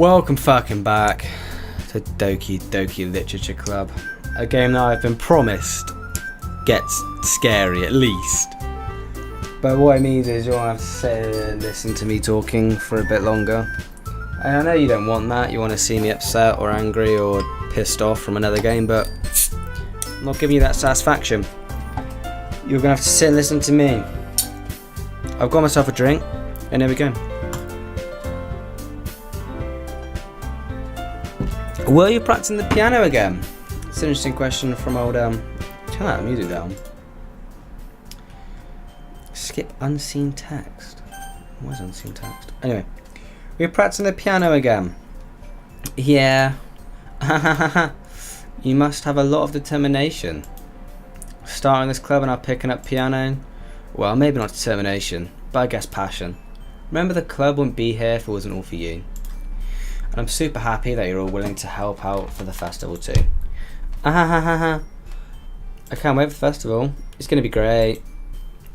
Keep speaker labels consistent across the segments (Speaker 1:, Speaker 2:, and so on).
Speaker 1: Welcome fucking back to Doki-Doki Literature Club, a game that I've been promised gets scary at least. But what it means is you'll have to sit and listen to me talking for a bit longer. And I know you don't want that, you want to see me upset or angry or pissed off from another game, but I'm not giving you that satisfaction. You're going to have to sit and listen to me. I've got myself a drink, and here we go. Were you practicing the piano again? It's an interesting question from old turn that music down. Skip unseen text. What is unseen text? Anyway, we're practicing the piano again. Yeah. You must have a lot of determination. Starting this club and now picking up piano. Well, maybe not determination, but I guess passion. Remember, the club wouldn't be here if it wasn't all for you. And I'm super happy that you're all willing to help out for the festival too. I can't wait for the festival. It's going to be great.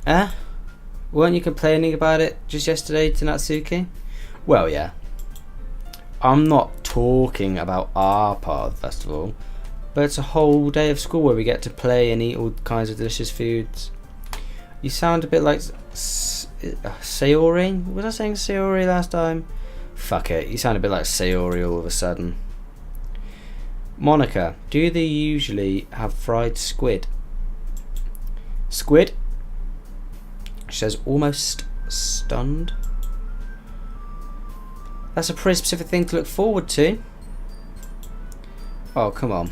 Speaker 1: Weren't you complaining about it just yesterday to Natsuki? Well, yeah. I'm not talking about our part of the festival, but it's a whole day of school where we get to play and eat all kinds of delicious foods. You sound a bit like Sayori? Was I saying Sayori last time? Fuck it, you sound a bit like Sayori all of a sudden. Monica, do they usually have fried squid? Squid? She says, almost stunned. That's a pretty specific thing to look forward to. Oh, come on.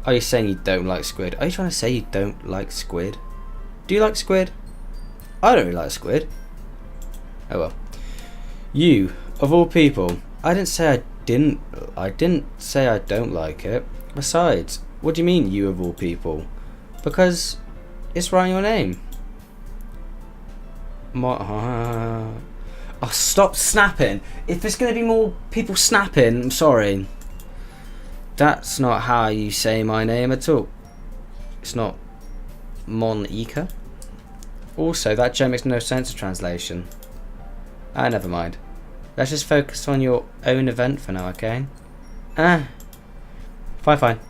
Speaker 1: Are you saying you don't like squid? Are you trying to say you don't like squid? Do you like squid? I don't really like squid. Oh well. You, of all people, I didn't say I didn't say I don't like it. Besides, what do you mean, you of all people? Because it's right in your name. Oh, stop snapping. If there's going to be more people snapping, I'm sorry. That's not how you say my name at all. It's not Monica. Also, that joke makes no sense of translation. Never mind. Let's just focus on your own event for now, okay? Fine.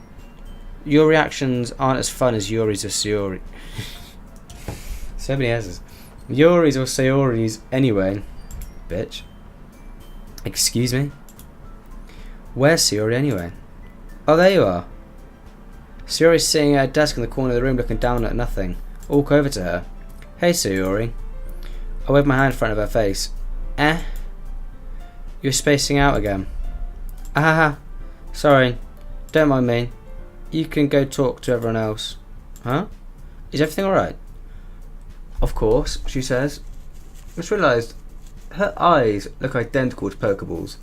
Speaker 1: Your reactions aren't as fun as Yuri's or Sayori. So many S's. Yuri's or Sayori's anyway. Bitch. Excuse me? Where's Sayori anyway? Oh, there you are. Sayori's sitting at her desk in the corner of the room looking down at nothing. I walk over to her. Hey, Sayori. I wave my hand in front of her face. You're spacing out again. Sorry. Don't mind me. You can go talk to everyone else. Huh? Is everything alright? Of course, she says. I just realised her eyes look identical to Pokeballs.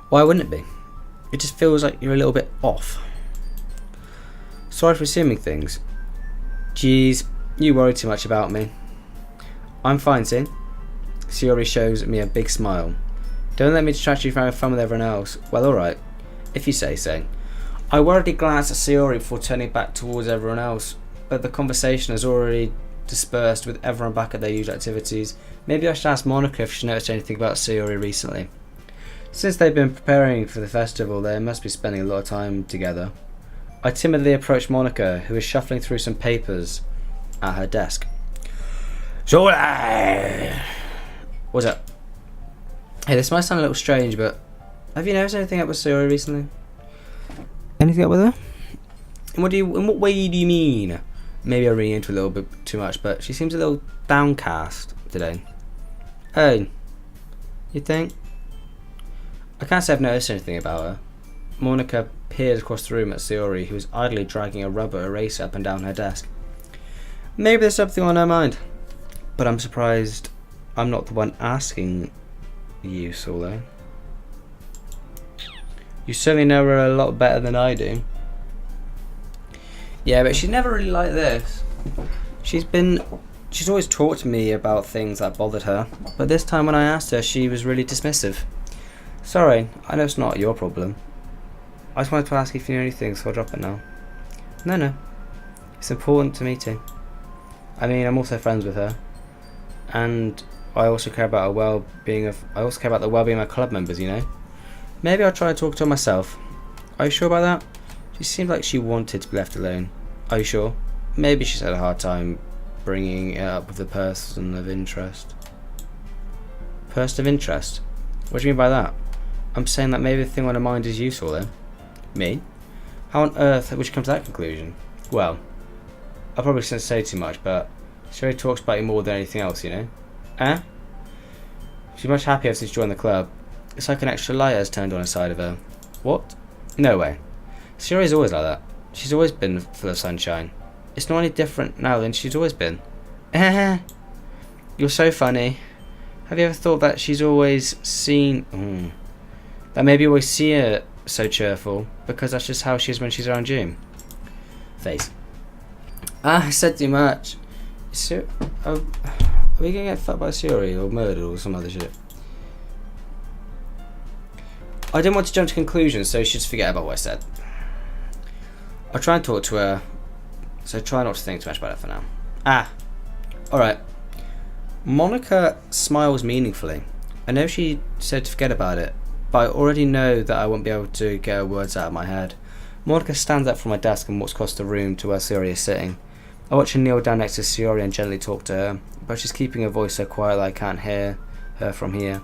Speaker 1: Why wouldn't it be? It just feels like you're a little bit off. Sorry for assuming things. Jeez, you worry too much about me. I'm fine, see? Sayori shows me a big smile. Don't let me distract you from having fun with everyone else. Well, alright. If you say so. I worriedly glanced at Sayori before turning back towards everyone else, but the conversation has already dispersed with everyone back at their usual activities. Maybe I should ask Monica if she noticed anything about Sayori recently. Since they've been preparing for the festival, they must be spending a lot of time together. I timidly approached Monica, who is shuffling through some papers at her desk. What's up? Hey, this might sound a little strange, but have you noticed anything up with Sayori recently? Anything up with her? In what way do you mean? Maybe I'm reading into a little bit too much, but she seems a little downcast today. Oh, you think? I can't say I've noticed anything about her. Monica peered across the room at Sayori, who was idly dragging a rubber eraser up and down her desk. Maybe there's something on her mind. But I'm surprised I'm not the one asking you, Solo. You certainly know her a lot better than I do. Yeah, but she's never really like this. She's always talked to me about things that bothered her, but this time when I asked her, she was really dismissive. Sorry, I know it's not your problem. I just wanted to ask if you knew anything, so I'll drop it now. No. It's important to me too. I mean, I'm also friends with her. And I also care about I also care about the well-being of my club members, you know? Maybe I'll try and talk to her myself. Are you sure about that? She seemed like she wanted to be left alone. Are you sure? Maybe she's had a hard time bringing it up with the person of interest. Person of interest? What do you mean by that? I'm saying that maybe the thing on her mind is useful then. Me? How on earth would you come to that conclusion? Well, I probably shouldn't say too much, but she already talks about you more than anything else, you know? Eh? She's much happier since she joined the club. It's like an extra light has turned on inside of her. What? No way. Sayori's always like that. She's always been full of sunshine. It's not any different now than she's always been. Eh? You're so funny. Have you ever thought that she's always seen... that maybe you always see her so cheerful, because that's just how she is when she's around you? Face. I said too much. Are we gonna get fucked by Sayori or murdered or some other shit? I didn't want to jump to conclusions, so you should just forget about what I said. I'll try and talk to her, so try not to think too much about it for now. Alright. Monica smiles meaningfully. I know she said to forget about it, but I already know that I won't be able to get her words out of my head. Monica stands up from my desk and walks across the room to where Sayori is sitting. I watch her kneel down next to Sayori and gently talk to her, but she's keeping her voice so quiet that I can't hear her from here.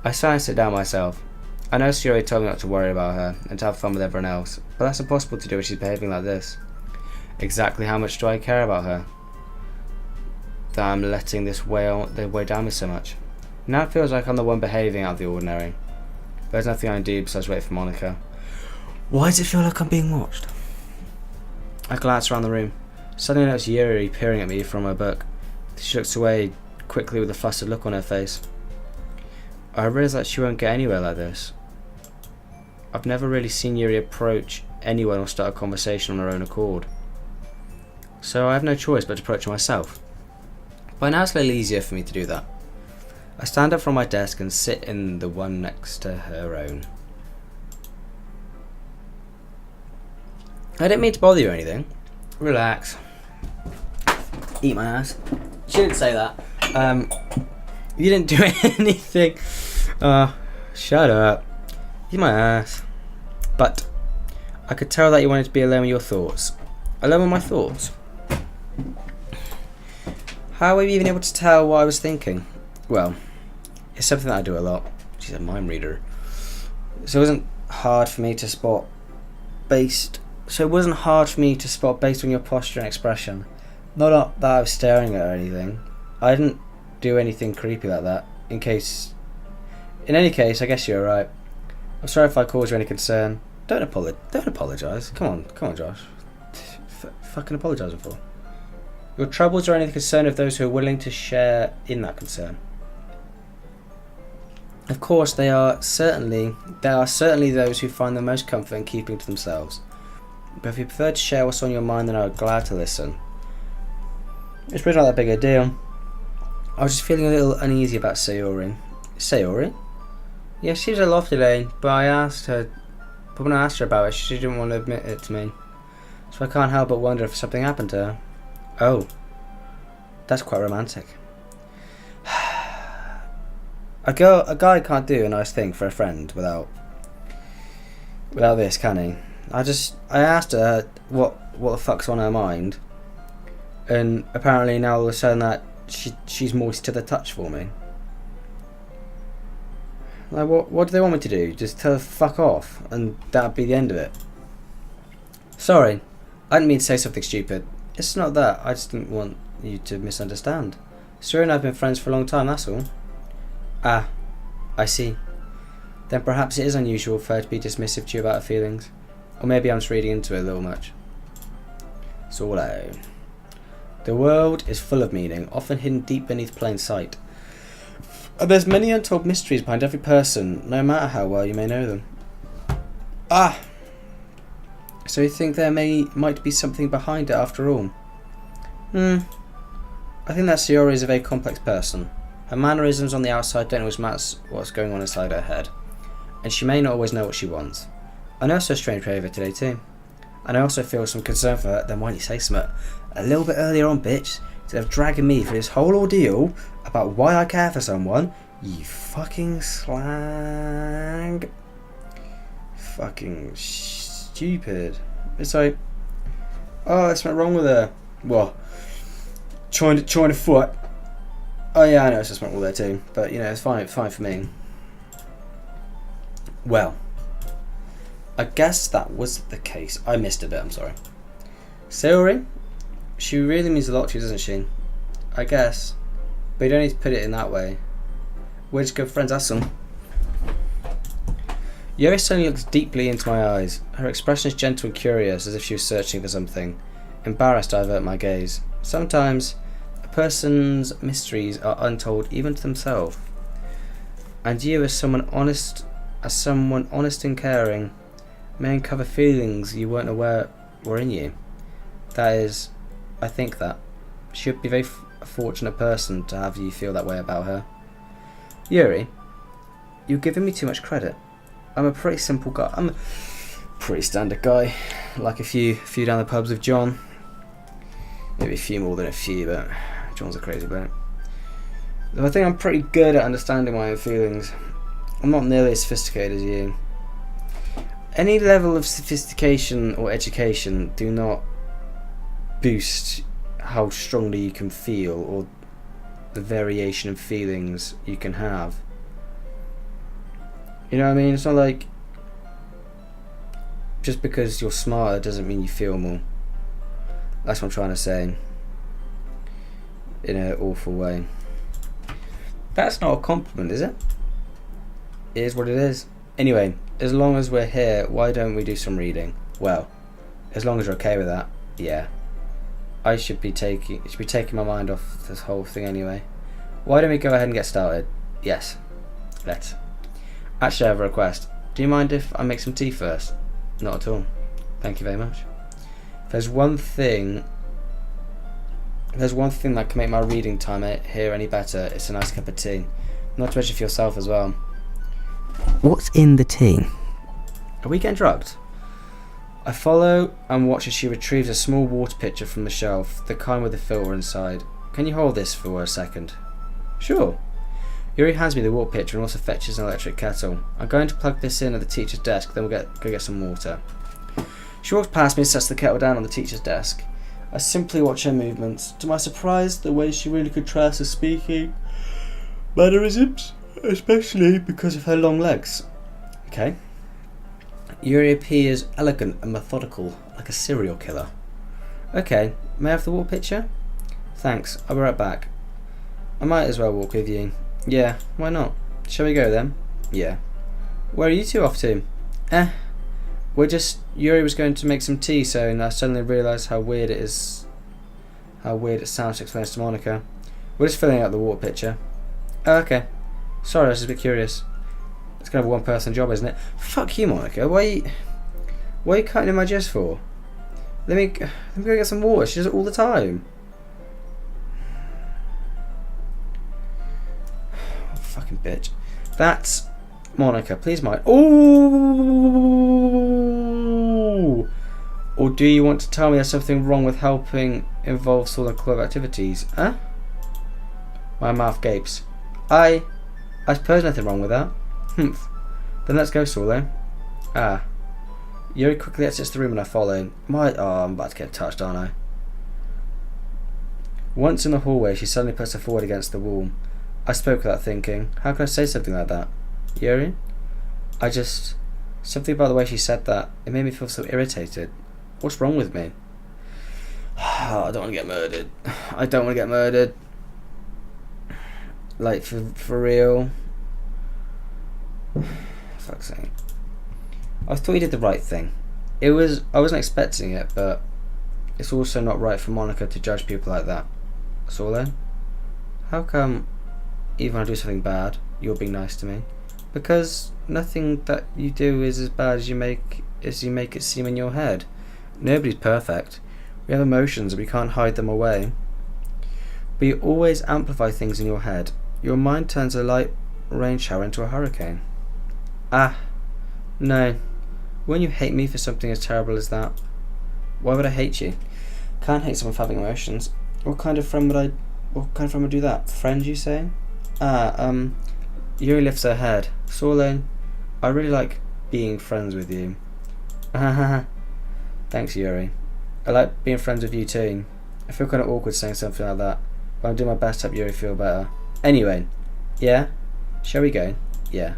Speaker 1: I sigh and sit down myself. I know Sayori told me not to worry about her and to have fun with everyone else, but that's impossible to do when she's behaving like this. Exactly how much do I care about her? That I'm letting this weigh down me so much. Now it feels like I'm the one behaving out of the ordinary. There's nothing I can do besides wait for Monica. Why does it feel like I'm being watched? I glance around the room. Suddenly I notice Yuri peering at me from her book. She looks away quickly with a flustered look on her face. I realise that she won't get anywhere like this. I've never really seen Yuri approach anyone or start a conversation on her own accord. So I have no choice but to approach her myself. By now it's a little easier for me to do that. I stand up from my desk and sit in the one next to her own. I didn't mean to bother you or anything. Relax. Eat my ass. She didn't say that. You didn't do anything. Shut up. Eat my ass. But I could tell that you wanted to be alone with your thoughts. Alone with my thoughts? How were you even able to tell what I was thinking? Well, it's something that I do a lot. She's a mind reader. So it wasn't hard for me to spot based on your posture and expression. Not that I was staring at her or anything. I didn't do anything creepy like that. In any case, I guess you're right. I'm sorry if I caused you any concern. Don't apologise. Come on, Josh. Fucking apologising for. Your troubles are only the concern of those who are willing to share in that concern. Of course, there are certainly those who find the most comfort in keeping to themselves. But if you prefer to share what's on your mind, then I'm glad to listen. It's really not that big a deal. I was just feeling a little uneasy about Sayori. Sayori? Yeah, she was a lofty lady, but when I asked her about it, she didn't want to admit it to me. So I can't help but wonder if something happened to her. Oh, that's quite romantic. A guy can't do a nice thing for a friend without this, can he? I asked her what the fuck's on her mind, and apparently now all of a sudden that she's moist to the touch for me. Like what do they want me to do? Just tell her fuck off, and that'd be the end of it. Sorry, I didn't mean to say something stupid. It's not that. I just didn't want you to misunderstand. Sue and I have been friends for a long time, that's all. Ah, I see. Then perhaps it is unusual for her to be dismissive to you about her feelings. Or maybe I'm just reading into it a little much. Solo. The world is full of meaning, often hidden deep beneath plain sight. And there's many untold mysteries behind every person, no matter how well you may know them. Ah! So you think there might be something behind it after all? I think that Sayori is a very complex person. Her mannerisms on the outside don't always match what's going on inside her head. And she may not always know what she wants. I know so strange behaviour today too. And I also feel some concern for her. Then why didn't you say something a little bit earlier on, bitch? instead of dragging me through this whole ordeal about why I care for someone. You fucking slag. Fucking stupid. It's like, oh, there's something wrong with her. What? Trying to foot. Oh yeah, I know it's just something wrong with her too. But you know, it's fine for me. Well, I guess that was the case. I missed a bit, I'm sorry. Sayori, she really means a lot to you, doesn't she? I guess. But you don't need to put it in that way. We're just good friends, that's all. Yuri suddenly looks deeply into my eyes. Her expression is gentle and curious, as if she was searching for something. Embarrassed, I avert my gaze. Sometimes, a person's mysteries are untold even to themselves. And you, as someone honest and caring, may uncover feelings you weren't aware were in you. That is, I think that. She would be a very fortunate person to have you feel that way about her. Yuri, you're giving me too much credit. I'm a pretty simple guy. I'm a pretty standard guy. Like a few down the pubs with John. Maybe a few more than a few, but John's a crazy bloke. I think I'm pretty good at understanding my own feelings. I'm not nearly as sophisticated as you. Any level of sophistication or education do not boost how strongly you can feel or the variation of feelings you can have. You know what I mean? It's not like just because you're smarter doesn't mean you feel more. That's what I'm trying to say in an awful way. That's not a compliment, is it? It is what it is. Anyway, as long as we're here, why don't we do some reading? Well, as long as you're okay with that, yeah. It should be taking my mind off this whole thing anyway. Why don't we go ahead and get started? Yes, let's. Actually, I have a request. Do you mind if I make some tea first? Not at all. Thank you very much. If there's one thing that can make my reading time here any better, it's a nice cup of tea. Not to mention for yourself as well. What's in the tea? Are we getting drugged? I follow and watch as she retrieves a small water pitcher from the shelf, the kind with the filter inside. Can you hold this for a second? Sure. Yuri hands me the water pitcher and also fetches an electric kettle. I'm going to plug this in at the teacher's desk, then we'll go get some water. She walks past me and sets the kettle down on the teacher's desk. I simply watch her movements. To my surprise, the way she really contrasts her speaking mannerisms, especially because of her long legs. Okay. Yuri appears elegant and methodical, like a serial killer. Okay, may I have the water pitcher? Thanks, I'll be right back. I might as well walk with you. Yeah, why not? Shall we go then? Yeah. Where are you two off to? Yuri was going to make some tea soon, and I suddenly realised how weird it sounds to explain this to Monica. We're just filling out the water pitcher. Oh, okay. Sorry, I was just a bit curious. It's kind of a one-person job, isn't it? Fuck you, Monica. Why are you cutting in my gist for? Let me go get some water. She does it all the time. Oh, fucking bitch. That's Monica. Please, Mike. Ooh. Or do you want to tell me there's something wrong with helping involve Solar Club activities? Huh? My mouth gapes. I suppose nothing wrong with that. Humph. Then let's go, Solo. Yuri quickly exits the room and I follow. I'm about to get touched, aren't I? Once in the hallway, she suddenly puts her forward against the wall. I spoke without thinking. How can I say something like that? Yuri? Something about the way she said that. It made me feel so irritated. What's wrong with me? I don't want to get murdered. I don't want to get murdered. Like, for real. Fuck's sake. I thought you did the right thing. I wasn't expecting it, but it's also not right for Monica to judge people like that. So then, how come even when I do something bad, you're being nice to me? Because nothing that you do is as bad as you make it seem in your head. Nobody's perfect. We have emotions and we can't hide them away. But you always amplify things in your head. Your mind turns a light rain shower into a hurricane. No. Wouldn't you hate me for something as terrible as that? Why would I hate you? Can't hate someone for having emotions. What kind of friend would do that? Friend, you say? Yuri lifts her head. Sorlane, I really like being friends with you. Thanks, Yuri. I like being friends with you too. I feel kind of awkward saying something like that, but I'm doing my best to help Yuri feel better. Anyway, yeah? Shall we go? Yeah.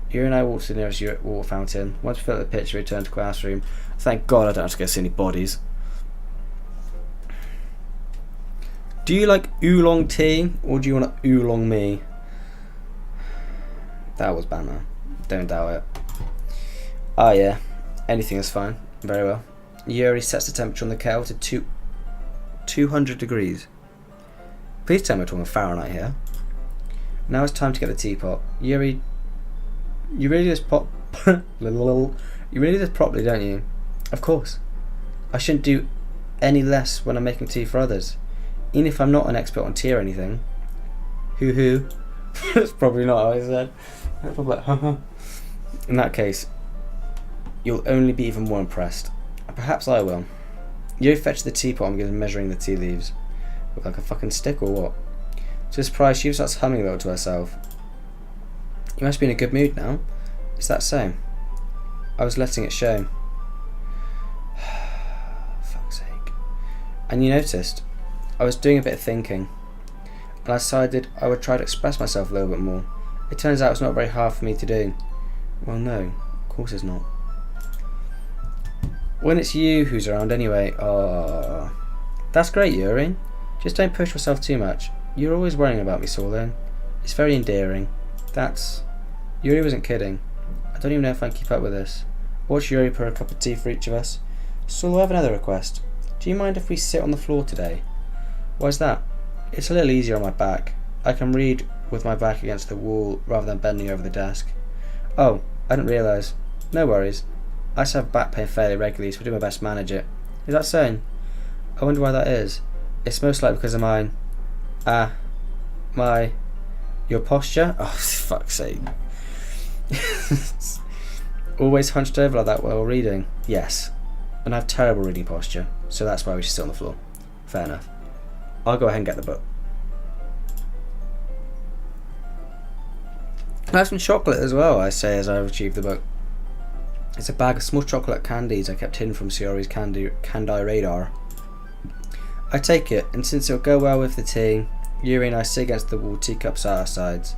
Speaker 1: Yuri and I walked to the nearest water fountain. Once we filled the pitcher, we returned to the classroom. Thank God I don't have to go see any bodies. Do you like oolong tea, or do you want to oolong me? That was banter. Don't doubt it. Ah, yeah. Anything is fine. Very well. Yuri sets the temperature on the kettle to 200 degrees. Please tell me we're talking Fahrenheit here. Now it's time to get the teapot. Yuri, you really do this you really do this properly, don't you? Of course. I shouldn't do any less when I'm making tea for others. Even if I'm not an expert on tea or anything. Hoo. That's probably not how I said. I'm probably like, haha. In that case, you'll only be even more impressed. Perhaps I will. You fetch the teapot and begins measuring the tea leaves. Look like a fucking stick or what? To his surprise, she starts humming a little to herself. You must be in a good mood now. Is that so? I was letting it show. Fuck's sake. And you noticed, I was doing a bit of thinking, and I decided I would try to express myself a little bit more. It turns out it's not very hard for me to do. Well, no, of course it's not. When it's you who's around anyway. Oh, that's great, Yuri. Just don't push yourself too much. You're always worrying about me, Sorlane. It's very endearing. Yuri wasn't kidding. I don't even know if I can keep up with this. Watch Yuri pour a cup of tea for each of us. Sol, I have another request. Do you mind if we sit on the floor today? Why's that? It's a little easier on my back. I can read with my back against the wall rather than bending over the desk. Oh, I didn't realise. No worries. I just have back pain fairly regularly, so I do my best to manage it. Is that so? I wonder why that is. It's most likely because of mine. Your posture? Oh, fuck's sake. Always hunched over like that while reading? Yes. And I have terrible reading posture, so that's why we should sit on the floor. Fair enough. I'll go ahead and get the book. I have some chocolate as well, I say as I retrieve the book. It's a bag of small chocolate candies I kept hidden from Siori's candy radar. I take it, and since it'll go well with the tea, Yuri and I sit against the wall, teacups at our sides.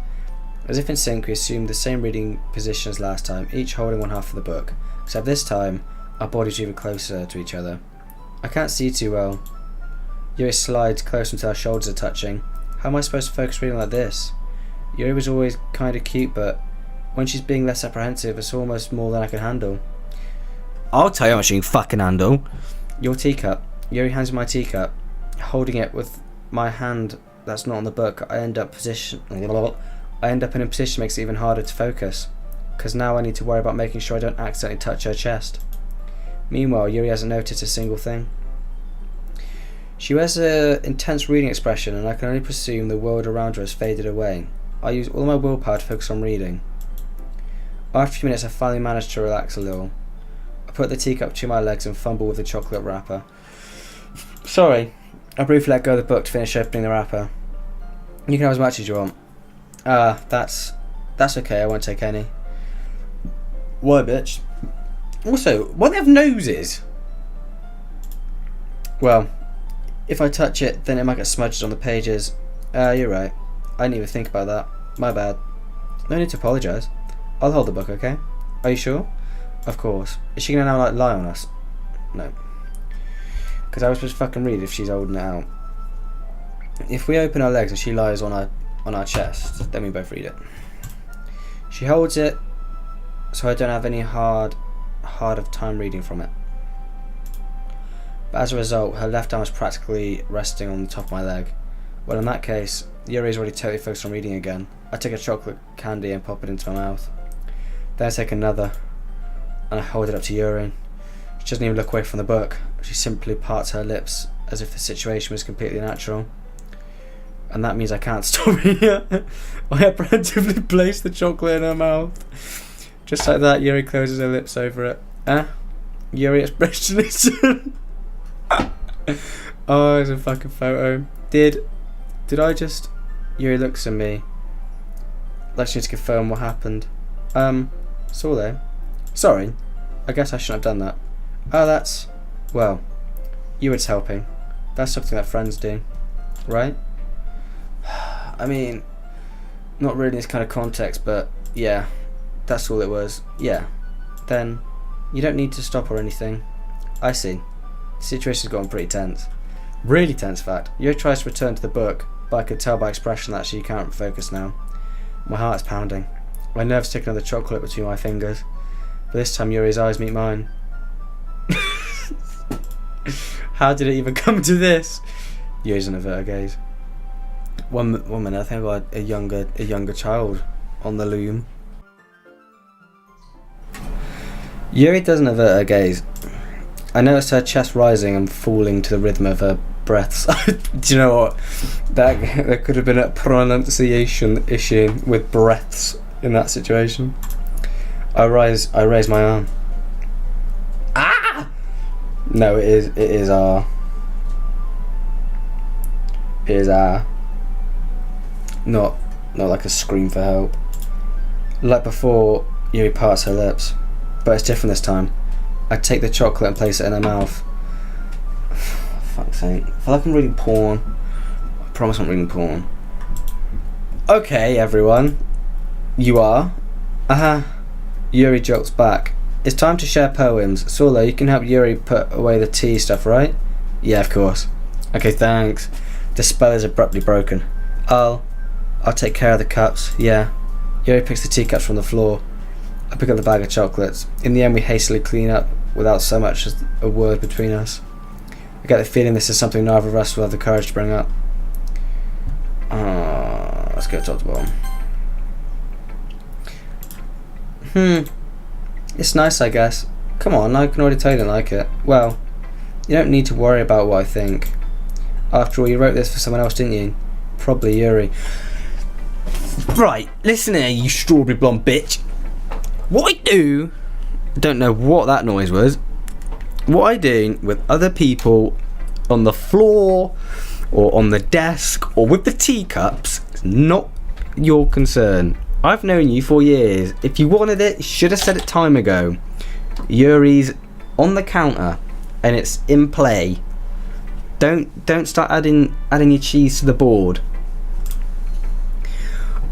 Speaker 1: As if in sync, we assume the same reading position as last time, each holding one half of the book, except this time, our bodies are even closer to each other. I can't see too well. Yuri slides close until our shoulders are touching. How am I supposed to focus reading like this? Yuri was always kind of cute, but when she's being less apprehensive, it's almost more than I can handle. I'll tell you how much you can fucking handle. Your teacup. Yuri hands me my teacup. Holding it with my hand that's not on the book, I end up in a position that makes it even harder to focus, because now I need to worry about making sure I don't accidentally touch her chest. Meanwhile, Yuri hasn't noticed a single thing. She wears an intense reading expression, and I can only presume the world around her has faded away. I use all my willpower to focus on reading. After a few minutes, I finally managed to relax a little. I put the teacup to my legs and fumble with the chocolate wrapper. Sorry, I briefly let go of the book to finish opening the wrapper. You can have as much as you want. That's okay, I won't take any. Why, bitch? Also, why do they have noses? Well, if I touch it, then it might get smudged on the pages. You're right. I didn't even think about that. My bad. No need to apologise. I'll hold the book, okay? Are you sure? Of course. Is she gonna now lie on us? No. Because I was supposed to fucking read if she's holding it out. If we open our legs and she lies on our chest, then we both read it. She holds it so I don't have any hard of time reading from it. But as a result, her left arm is practically resting on the top of my leg. Well, in that case, Yuri's already totally focused on reading again. I take a chocolate candy and pop it into my mouth. Then I take another, and I hold it up to Yuri. She doesn't even look away from the book. She simply parts her lips as if the situation was completely natural. And that means I can't stop here. I apprehensively place the chocolate in her mouth. Just like that, Yuri closes her lips over it. Yuri expression is... Oh, it's a fucking photo. Did I just... Yuri looks at me. Let's just confirm what happened. Saw there. Sorry. I guess I shouldn't have done that. Oh, that's... Well, Yuri's helping. That's something that friends do. Right? I mean, not really in this kind of context, but yeah. That's all it was. Yeah. Then, you don't need to stop or anything. I see. The situation's gotten pretty tense. Really tense, in fact. Yuri tries to return to the book, but I could tell by expression that she can't focus now. My heart's pounding. My nerves stick another chocolate between my fingers. But this time Yuri's eyes meet mine. How did it even come to this? Yuri's on a vertigo gaze. One minute, I think I got a younger child on the loom. Yuri doesn't avert her gaze. I noticed her chest rising and falling to the rhythm of her breaths. Do you know what? There could have been a pronunciation issue with breaths in that situation. I raise my arm. Ah! No, it is R. It is R. Not like a scream for help. Like before, Yuri parts her lips, but it's different this time. I take the chocolate and place it in her mouth. Fuck's sake. I feel like I'm reading porn. I promise I'm reading porn. Okay, everyone. You are? Yuri jolts back. It's time to share poems. Solo, you can help Yuri put away the tea stuff, right? Yeah, of course. Okay, thanks. The spell is abruptly broken. I'll take care of the cups. Yeah. Yuri picks the teacups from the floor. I pick up the bag of chocolates. In the end, we hastily clean up without so much as a word between us. I get the feeling this is something neither of us will have the courage to bring up. Let's go top to bottom. It's nice, I guess. Come on, I can already tell you don't like it. Well, you don't need to worry about what I think. After all, you wrote this for someone else, didn't you? Probably Yuri. Right, listen here, you strawberry blonde bitch. What I do... Don't know what that noise was. What I do with other people on the floor or on the desk or with the teacups is not your concern. I've known you for years. If you wanted it, you should have said it time ago. Yuri's on the counter and it's in play. Don't start adding your cheese to the board.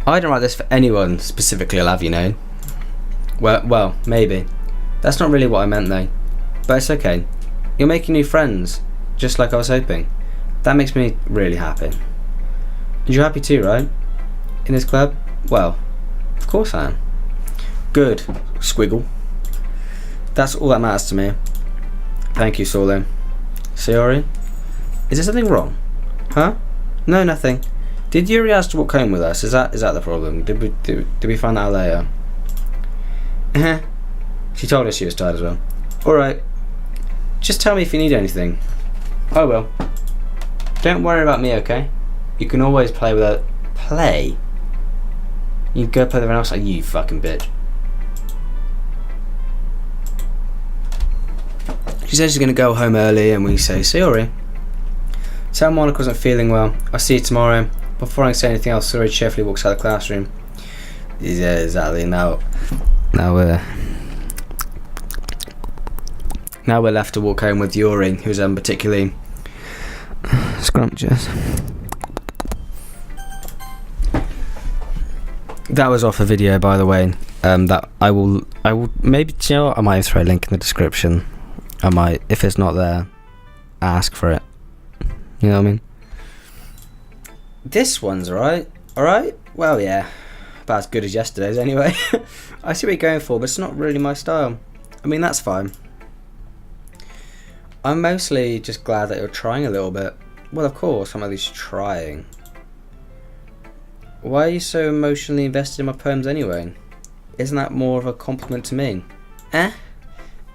Speaker 1: I don't write this for anyone specifically, I'll have you know. Well, maybe. That's not really what I meant though. But it's okay. You're making new friends, just like I was hoping. That makes me really happy. And you're happy too, right? In this club? Well, of course I am. Good, squiggle. That's all that matters to me. Thank you, Solo. Sayori? Is there something wrong? Huh? No, nothing. Did Yuri ask to walk home with us? Is that the problem? Did we find that out later? She told us she was tired as well. Alright. Just tell me if you need anything. I will. Don't worry about me, okay? You can always play with her. Play? You can go play with everyone else like you fucking bitch. She says she's going to go home early and we say, Sayori. Tell Monica wasn't feeling well. I'll see you tomorrow. Before I can say anything else, Sayori cheerfully walks out of the classroom. Yeah, exactly. Now we're left to walk home with Yuri, who's particularly scrumptious. That was off a video, by the way. That I will maybe, you know what? I might throw a link in the description. I might, if it's not there, ask for it. You know what I mean? This one's alright. Alright? Well, yeah. About as good as yesterday's anyway. I see what you're going for, but it's not really my style. I mean, that's fine. I'm mostly just glad that you're trying a little bit. Well, of course, I'm at least trying. Why are you so emotionally invested in my poems anyway? Isn't that more of a compliment to me?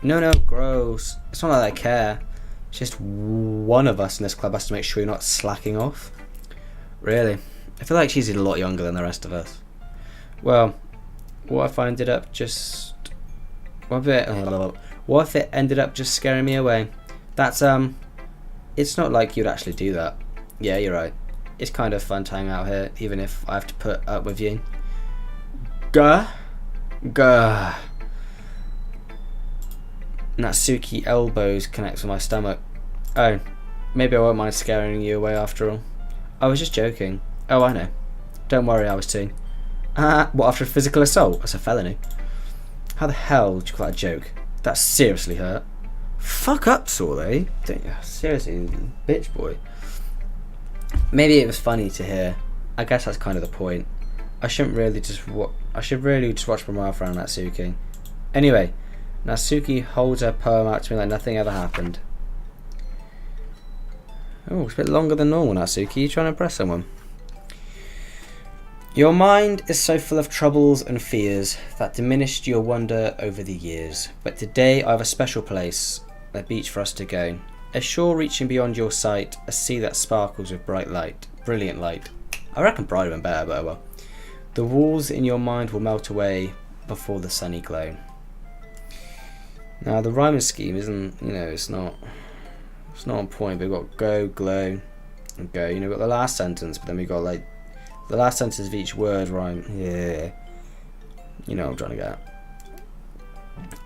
Speaker 1: No, gross. It's not that I care. It's just one of us in this club has to make sure you're not slacking off. Really? I feel like she's a lot younger than the rest of us. Well, what if it ended up just scaring me away? That's It's not like you'd actually do that. Yeah, you're right. It's kind of fun to hang out here, even if I have to put up with you. Gah. Gah. Natsuki elbows connects with my stomach. Oh, maybe I won't mind scaring you away after all. I was just joking. Oh, I know. Don't worry, I was too. What, after a physical assault? That's a felony. How the hell would you call that a joke? That seriously hurt. Fuck up, Sorley. Seriously, bitch boy. Maybe it was funny to hear. I guess that's kind of the point. I should really just watch my mouth around Natsuki. Anyway, Natsuki holds her poem out to me like nothing ever happened. Oh, it's a bit longer than normal, Natsuki. You trying to impress someone? Your mind is so full of troubles and fears that diminished your wonder over the years. But today I have a special place, a beach for us to go. A shore reaching beyond your sight, a sea that sparkles with brilliant light. I reckon bright would have been better, but well. The walls in your mind will melt away before the sunny glow. Now the rhyming scheme isn't, it's not on point, but we've got go, glow, and go. We've got the last sentence, but then we've got like the last sentence of each word rhyme. Yeah. You know what I'm trying to get at.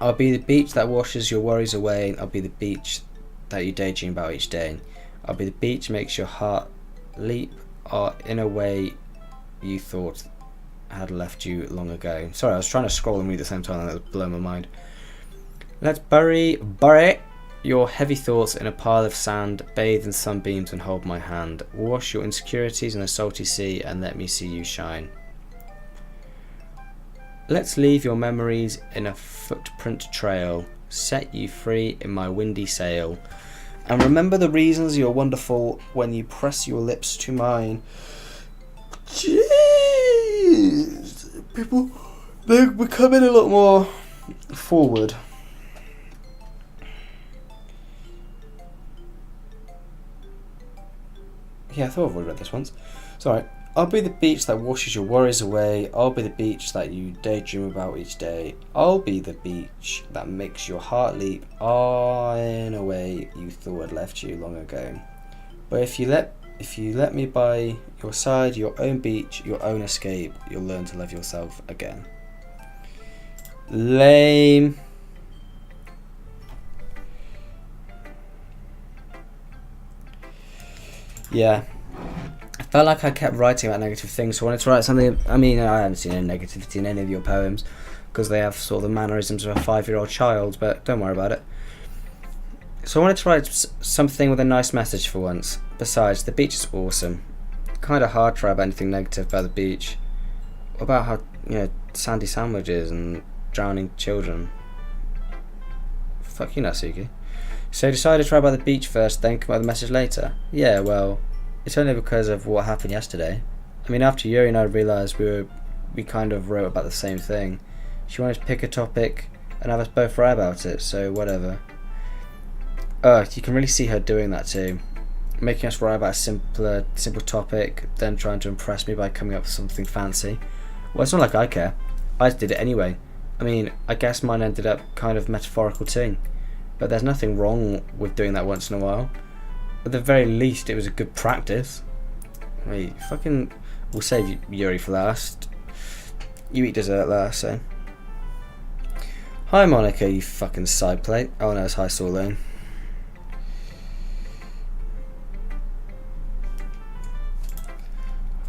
Speaker 1: I'll be the beach that washes your worries away. I'll be the beach that you daydream about each day. I'll be the beach makes your heart leap in a way you thought had left you long ago. Sorry, I was trying to scroll and read at the same time and that was blowing my mind. Let's bury your heavy thoughts in a pile of sand, bathe in sunbeams and hold my hand. Wash your insecurities in a salty sea and let me see you shine. Let's leave your memories in a footprint trail, set you free in my windy sail. And remember the reasons you're wonderful when you press your lips to mine. Jeez! People, they're becoming a lot more forward. Yeah, I thought I've already read this once. Sorry. I'll be the beach that washes your worries away. I'll be the beach that you daydream about each day. I'll be the beach that makes your heart leap in a way you thought had left you long ago. But if you let me by your side, your own beach, your own escape, you'll learn to love yourself again. Lame. Yeah. I felt like I kept writing about negative things, so I wanted to write something. I mean, I haven't seen any negativity in any of your poems because they have sort of the mannerisms of a 5-year-old child, but don't worry about it. So I wanted to write something with a nice message for once. Besides, the beach is awesome. Kind of hard to write about anything negative about the beach. About how, sandy sandwiches and drowning children. Fuck you, Natsuki. So I decided to write about the beach first, then come up with the message later. Yeah, well, it's only because of what happened yesterday. I mean, after Yuri and I realised we kind of wrote about the same thing. She wanted to pick a topic and have us both write about it, so whatever. You can really see her doing that too. Making us write about a simple topic, then trying to impress me by coming up with something fancy. Well, it's not like I care. I just did it anyway. I mean, I guess mine ended up kind of metaphorical too. But there's nothing wrong with doing that once in a while. At the very least, it was a good practice. Wait, we'll save Yuri for last. You eat dessert last, so. Hi, Monica, you fucking side plate. Oh no, it's hi, Saulene.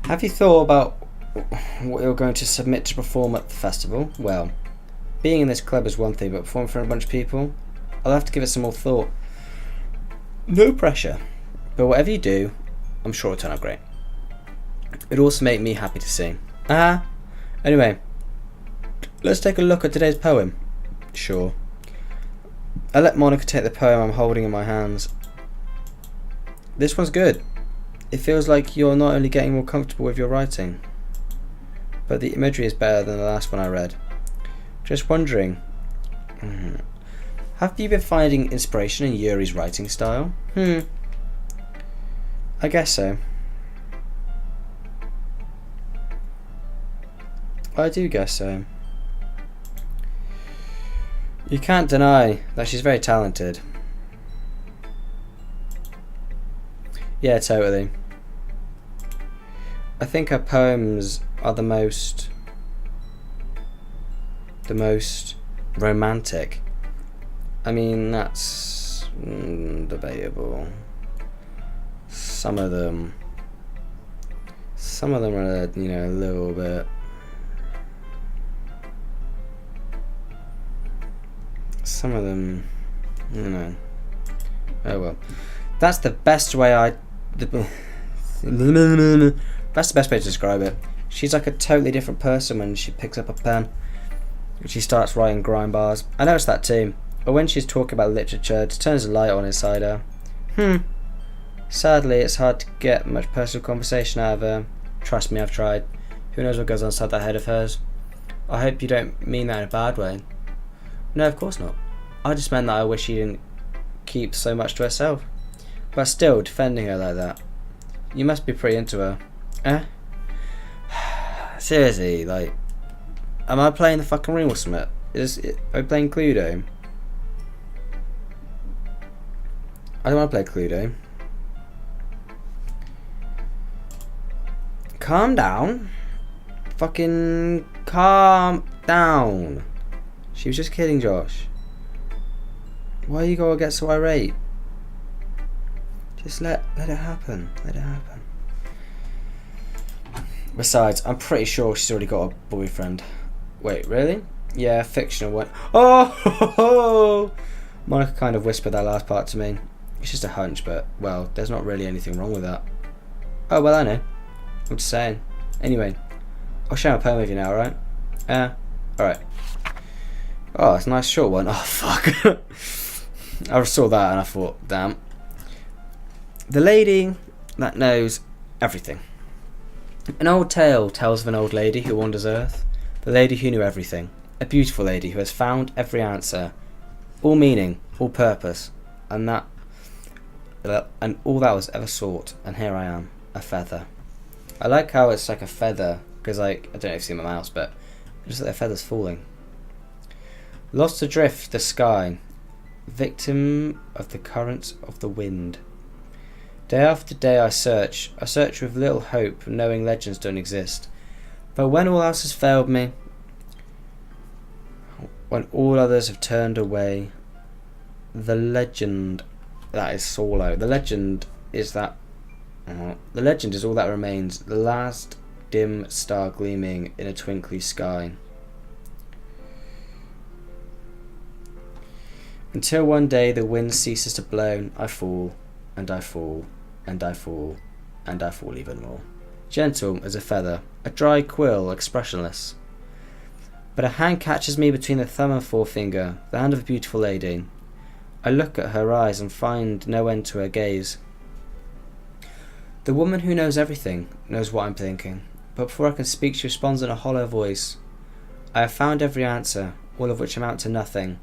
Speaker 1: Have you thought about what you're going to submit to perform at the festival? Well, being in this club is one thing, but performing for a bunch of people, I'll have to give it some more thought. No pressure, but whatever you do, I'm sure it'll turn out great. It'll also make me happy to see. Anyway, let's take a look at today's poem. Sure. I let Monica take the poem I'm holding in my hands. This one's good. It feels like you're not only getting more comfortable with your writing, but the imagery is better than the last one I read. Just wondering, have you been finding inspiration in Yuri's writing style? I guess so. I do guess so. You can't deny that she's very talented. Yeah, totally. I think her poems are the most romantic. I mean, that's debatable. Some of them are, you know, a little bit. Some of them, you know. Oh well. That's the best way that's the best way to describe it. She's like a totally different person when she picks up a pen and she starts writing grime bars. I noticed that too. Or when she's talking about literature, it turns a light on inside her. Sadly, it's hard to get much personal conversation out of her. Trust me, I've tried. Who knows what goes on inside that head of hers? I hope you don't mean that in a bad way. No, of course not. I just meant that I wish she didn't keep so much to herself. But still, defending her like that. You must be pretty into her. Eh? Seriously, like, am I playing the fucking ring or something? Are we playing Cluedo? I don't want to play Cluedo. Calm down. Fucking calm down. She was just kidding, Josh. Why you gotta get so irate? Just let it happen. Let it happen. Besides, I'm pretty sure she's already got a boyfriend. Wait, really? Yeah, fictional one. Oh! Monica kind of whispered that last part to me. It's just a hunch, but, well, there's not really anything wrong with that. Oh, well, I know. I'm just saying. Anyway, I'll share my poem with you now, alright? Alright. Oh, it's a nice short one. Oh, fuck. I saw that and I thought, damn. The lady that knows everything. An old tale tells of an old lady who wanders earth. The lady who knew everything. A beautiful lady who has found every answer. All meaning, all purpose. And all that was ever sought. And here I am, a feather. I like how it's like a feather. Because, like, I don't know if you've seen my mouse, but just like the feather's falling. Lost adrift the sky. Victim of the currents of the wind. Day after day I search with little hope, knowing legends don't exist. But when all else has failed me, when all others have turned away, the legend that is solo. The legend is all that remains, the last dim star gleaming in a twinkly sky. Until one day the wind ceases to blow, I fall, and I fall, and I fall, and I fall even more. Gentle as a feather, a dry quill, expressionless. But a hand catches me between the thumb and forefinger, the hand of a beautiful lady. I look at her eyes and find no end to her gaze. The woman who knows everything knows what I'm thinking, but before I can speak she responds in a hollow voice. I have found every answer, all of which amount to nothing.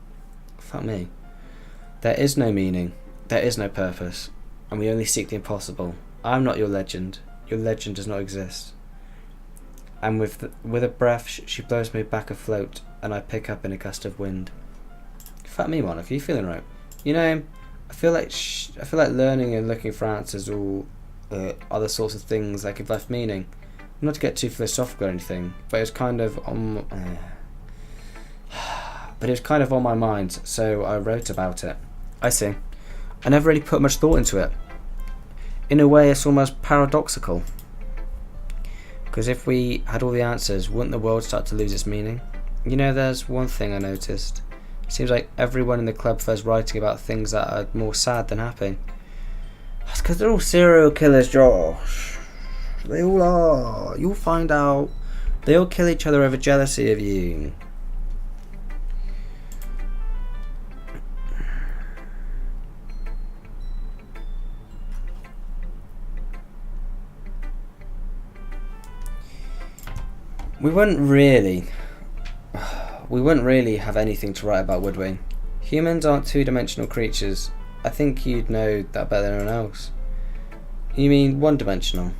Speaker 1: Fuck me. There is no meaning, there is no purpose, and we only seek the impossible. I am not your legend does not exist. And with a breath she blows me back afloat, and I pick up in a gust of wind. Fuck me, Monica, you feeling right? You know, I feel like learning and looking for answers all other sorts of things that give life meaning. Not to get too philosophical or anything, but it's kind of on my mind, so I wrote about it. I see. I never really put much thought into it. In a way, it's almost paradoxical. Because if we had all the answers, wouldn't the world start to lose its meaning? You know, there's one thing I noticed. It seems like everyone in the club prefers writing about things that are more sad than happy. That's because they're all serial killers, Josh. They all are. You'll find out. They all kill each other over jealousy of you. We wouldn't really have anything to write about, would we? Humans aren't two-dimensional creatures. I think you'd know that better than anyone else. You mean one-dimensional?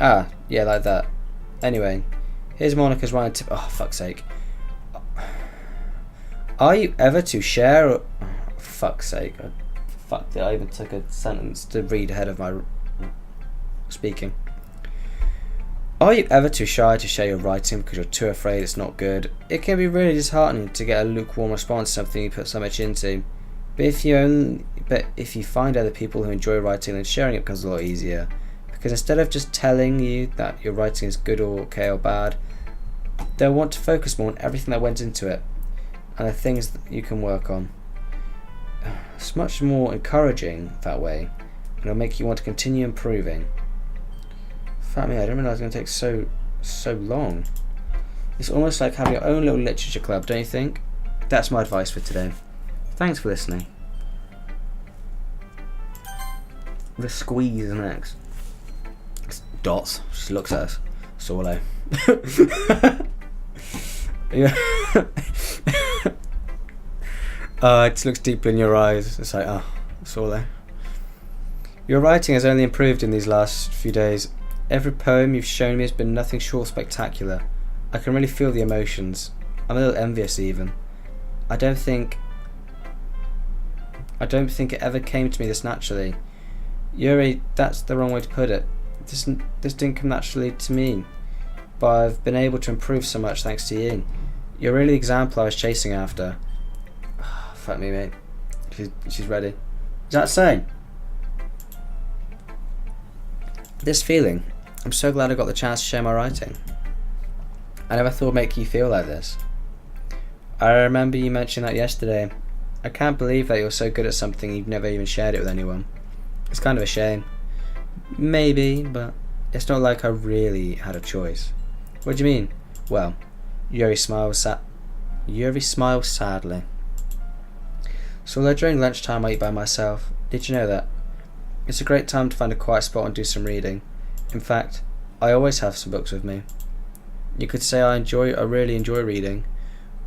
Speaker 1: Ah, yeah, like that. Anyway, here's Monica's rhyme tip. Oh, fuck's sake. Are you ever to share... fuck's sake. I even took a sentence to read ahead of my speaking. Are you ever too shy to share your writing because you're too afraid it's not good? It can be really disheartening to get a lukewarm response to something you put so much into. But if you find other people who enjoy writing, then sharing it becomes a lot easier. Because instead of just telling you that your writing is good or okay or bad, they'll want to focus more on everything that went into it and the things that you can work on. It's much more encouraging that way, and it'll make you want to continue improving. Fuck me, I didn't realise it was going to take so long. It's almost like having your own little literature club, don't you think? That's my advice for today. Thanks for listening. The squeeze next. It's Dots. She looks at us. Solo. Yeah. It just looks deep in your eyes. It's like, oh, Solo. Your writing has only improved in these last few days. Every poem you've shown me has been nothing short of spectacular. I can really feel the emotions. I'm a little envious even. I don't think it ever came to me this naturally. Yuri, that's the wrong way to put it. This didn't come naturally to me, but I've been able to improve so much thanks to you. You're really the example I was chasing after. Oh, fuck me, mate. She's ready. Is that so? This feeling, I'm so glad I got the chance to share my writing. I never thought it'd make you feel like this. I remember you mentioning that yesterday. I can't believe that you're so good at something you've never even shared it with anyone. It's kind of a shame. Maybe, but it's not like I really had a choice. What do you mean? Well, Yuri smiles sadly. So although during lunchtime I eat by myself, did you know that? It's a great time to find a quiet spot and do some reading. In fact, I always have some books with me. You could say I really enjoy reading.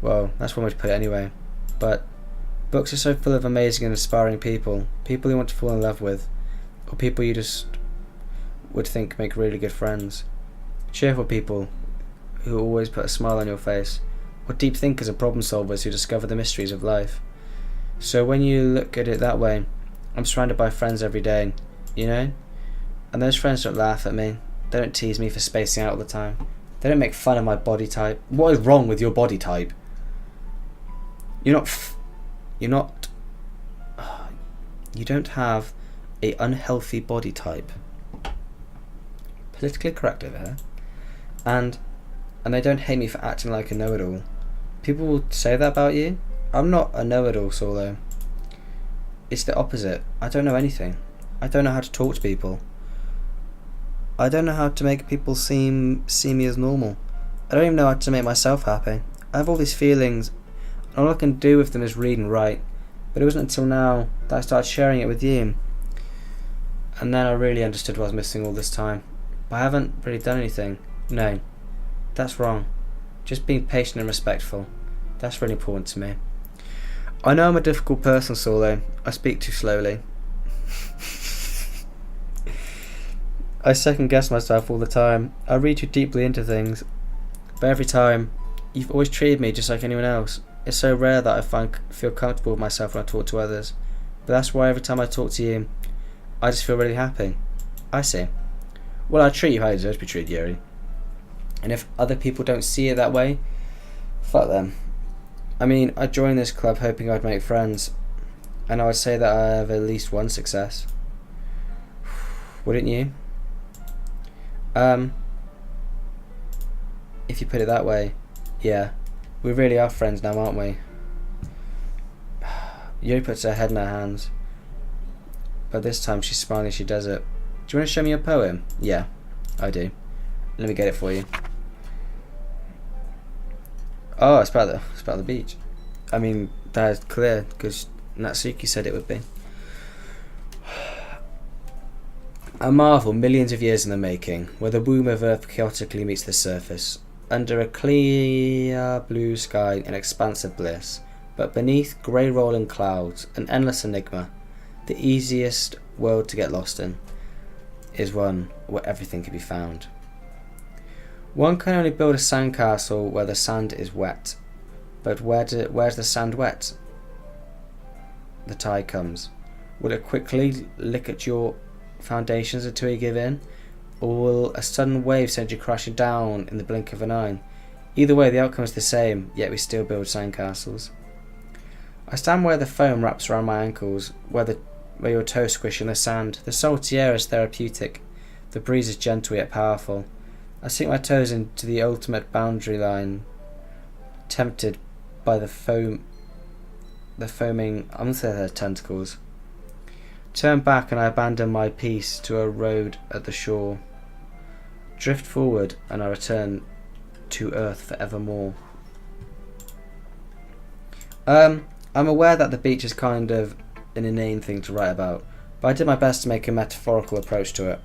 Speaker 1: Well, that's one way to put it anyway. But books are so full of amazing and inspiring people you want to fall in love with, or people you just would think make really good friends. Cheerful people who always put a smile on your face, or deep thinkers and problem solvers who discover the mysteries of life. So when you look at it that way, I'm surrounded by friends every day, you know? And those friends don't laugh at me. They don't tease me for spacing out all the time. They don't make fun of my body type. What is wrong with your body type? You don't have a unhealthy body type. Politically correct over here. And they don't hate me for acting like a know-it-all. People will say that about you. I'm not a know-it-all, Solo. It's the opposite. I don't know anything. I don't know how to talk to people. I don't know how to make people see me as normal. I don't even know how to make myself happy. I have all these feelings, and all I can do with them is read and write. But it wasn't until now that I started sharing it with you. And then I really understood what I was missing all this time. But I haven't really done anything. No, that's wrong. Just being patient and respectful. That's really important to me. I know I'm a difficult person, Solo. I speak too slowly. I second guess myself all the time. I read too deeply into things. But every time, you've always treated me just like anyone else. It's so rare that I feel comfortable with myself when I talk to others. But that's why every time I talk to you, I just feel really happy. I see. Well, I treat you how you deserve to be treated, Yuri. And if other people don't see it that way, fuck them. I mean, I joined this club hoping I'd make friends, and I would say that I have at least one success. Wouldn't you? If you put it that way, yeah. We really are friends now, aren't we? Yuri puts her head in her hands, but this time she's smiling as she does it. Do you want to show me your poem? Yeah, I do. Let me get it for you. Oh, it's about the beach. I mean, that is clear because Natsuki said it would be. A marvel millions of years in the making, where the womb of Earth chaotically meets the surface, under a clear blue sky, an expanse of bliss, but beneath grey rolling clouds, an endless enigma. The easiest world to get lost in is one where everything can be found. One can only build a sandcastle where the sand is wet, but where's the sand wet? The tide comes. Will it quickly lick at your foundations until you give in? Or will a sudden wave send you crashing down in the blink of an eye? Either way, the outcome is the same, yet we still build sandcastles. I stand where the foam wraps around my ankles, where your toes squish in the sand. The salty air is therapeutic. The breeze is gentle yet powerful. I sink my toes into the ultimate boundary line, tempted by the foaming, I'm going to say their tentacles. Turn back and I abandon my piece to a road at the shore. Drift forward and I return to earth forevermore. I'm aware that the beach is kind of an inane thing to write about, but I did my best to make a metaphorical approach to it.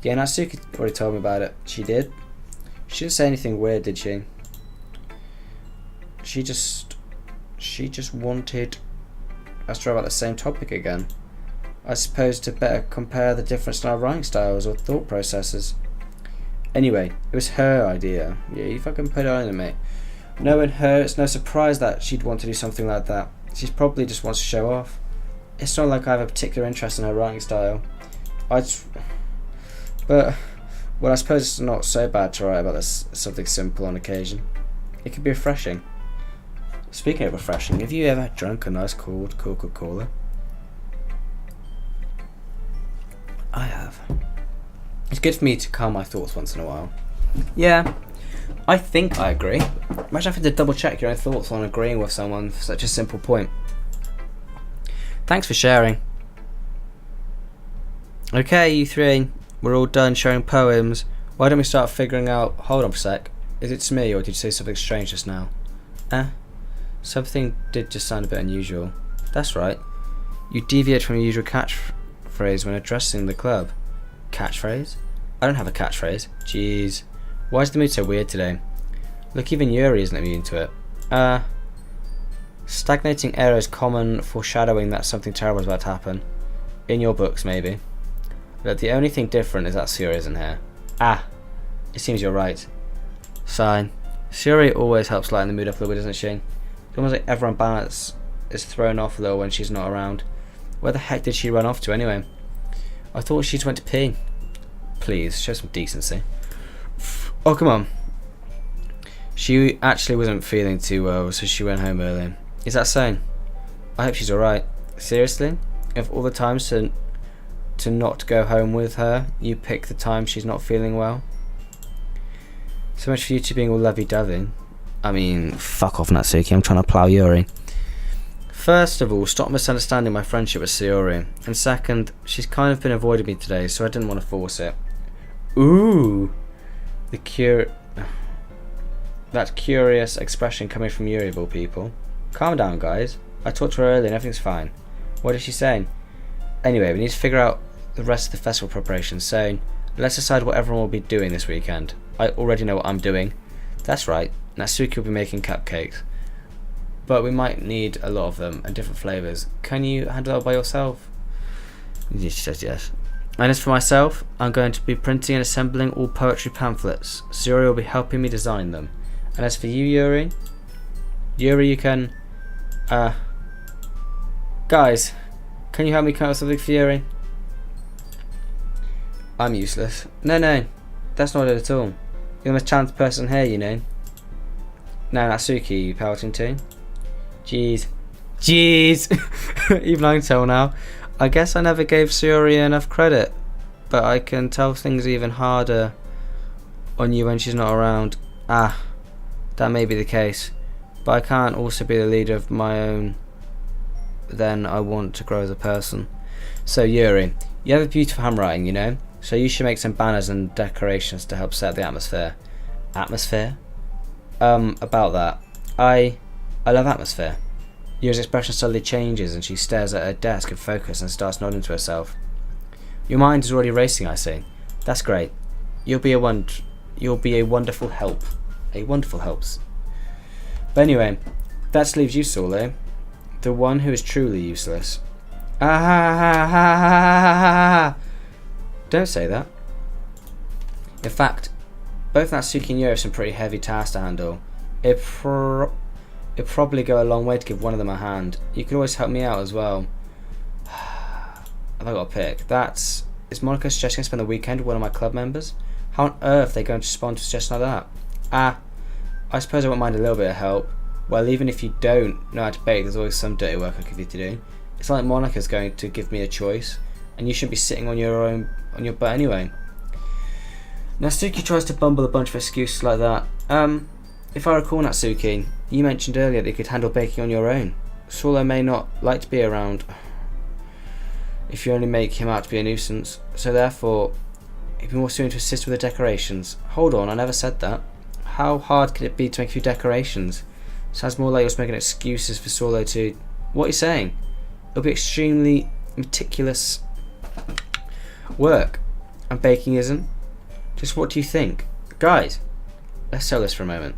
Speaker 1: Yeah, Natsuki already told me about it. She did? She didn't say anything weird, did she? She just wanted us to write about the same topic again. I suppose to better compare the difference in our writing styles or thought processes. Anyway, it was her idea. Yeah, you fucking put it on it, mate. Knowing her, it's no surprise that she'd want to do something like that. She probably just wants to show off. It's not like I have a particular interest in her writing style. But, well, I suppose it's not so bad to write about something simple on occasion. It could be refreshing. Speaking of refreshing, have you ever drunk a nice cold Coca-Cola? I have. It's good for me to calm my thoughts once in a while. Yeah, I think I agree. Imagine having to double check your own thoughts on agreeing with someone for such a simple point. Thanks for sharing. Okay, you three. We're all done sharing poems. Why don't we start figuring out... Hold on for a sec. Is it to me or did you say something strange just now? Something did just sound a bit unusual. That's right. You deviate from your usual catchphrase when addressing the club. Catchphrase? I don't have a catchphrase. Jeez. Why is the mood so weird today? Look, even Yuri isn't immune to it. Stagnating air is common foreshadowing that something terrible is about to happen. In your books, maybe. But the only thing different is that Suri isn't here. It seems you're right. Sign. Suri always helps lighten the mood up a little bit, doesn't she? It's almost like everyone's balance is thrown off a little when she's not around. Where the heck did she run off to anyway? I thought she just went to pee. Please, show some decency. Oh, come on. She actually wasn't feeling too well, so she went home early. Is that so? I hope she's alright. Seriously? Of all the times to not go home with her, you pick the time she's not feeling well? So much for you two being all lovey-dovey. I mean, fuck off, Natsuki. I'm trying to plow Yuri. First of all, stop misunderstanding my friendship with Sayori. And second, she's kind of been avoiding me today, so I didn't want to force it. Ooh! That curious expression coming from Yuri of all people. Calm down, guys. I talked to her earlier and everything's fine. What is she saying? Anyway, we need to figure out the rest of the festival preparations, so let's decide what everyone will be doing this weekend. I already know what I'm doing. That's right, Natsuki will be making cupcakes. But we might need a lot of them and different flavours. Can you handle that by yourself? She says yes. And as for myself, I'm going to be printing and assembling all poetry pamphlets. Sayori will be helping me design them. And as for you, Yuri, you can... Guys, can you help me come up with something for Yuri? I'm useless. No, that's not it at all. You're the most talented person here, you know. Now, Natsuki, you pouting too? Jeez. Even I can tell now. I guess I never gave Sayori enough credit, but I can tell things even harder on you when she's not around. That may be the case, but I can't also be the leader of my own. Then I want to grow as a person. So Yuri, you have a beautiful handwriting, you know, so you should make some banners and decorations to help set the atmosphere. Atmosphere? About that. I love atmosphere. Yuri's expression suddenly changes and she stares at her desk in focus and starts nodding to herself. Your mind is already racing, I see. That's great. You'll be a wonderful help. A wonderful helps. But anyway, that leaves you, Sole, the one who is truly useless. Don't say that. In fact, both Natsuki and Yuri have some pretty heavy tasks to handle. It'd probably go a long way to give one of them a hand. You could always help me out as well. Have I got a pick? That's Is Monica suggesting I spend the weekend with one of my club members? How on earth are they going to respond to a suggestion like that? I suppose I wouldn't mind a little bit of help. Well, even if you don't know how to bake, there's always some dirty work I could give you to do. It's not like Monica's going to give me a choice, and you shouldn't be sitting on your butt anyway. Natsuki tries to bumble a bunch of excuses like that. If I recall, Natsuki, you mentioned earlier that you could handle baking on your own. Solo may not like to be around if you only make him out to be a nuisance, so therefore he'd be more soon to assist with the decorations. Hold on, I never said that. How hard could it be to make a few decorations? Sounds more like you're making excuses for Solo to... What are you saying? It'll be extremely meticulous work, and baking isn't. Just what do you think? Guys, let's settle this for a moment.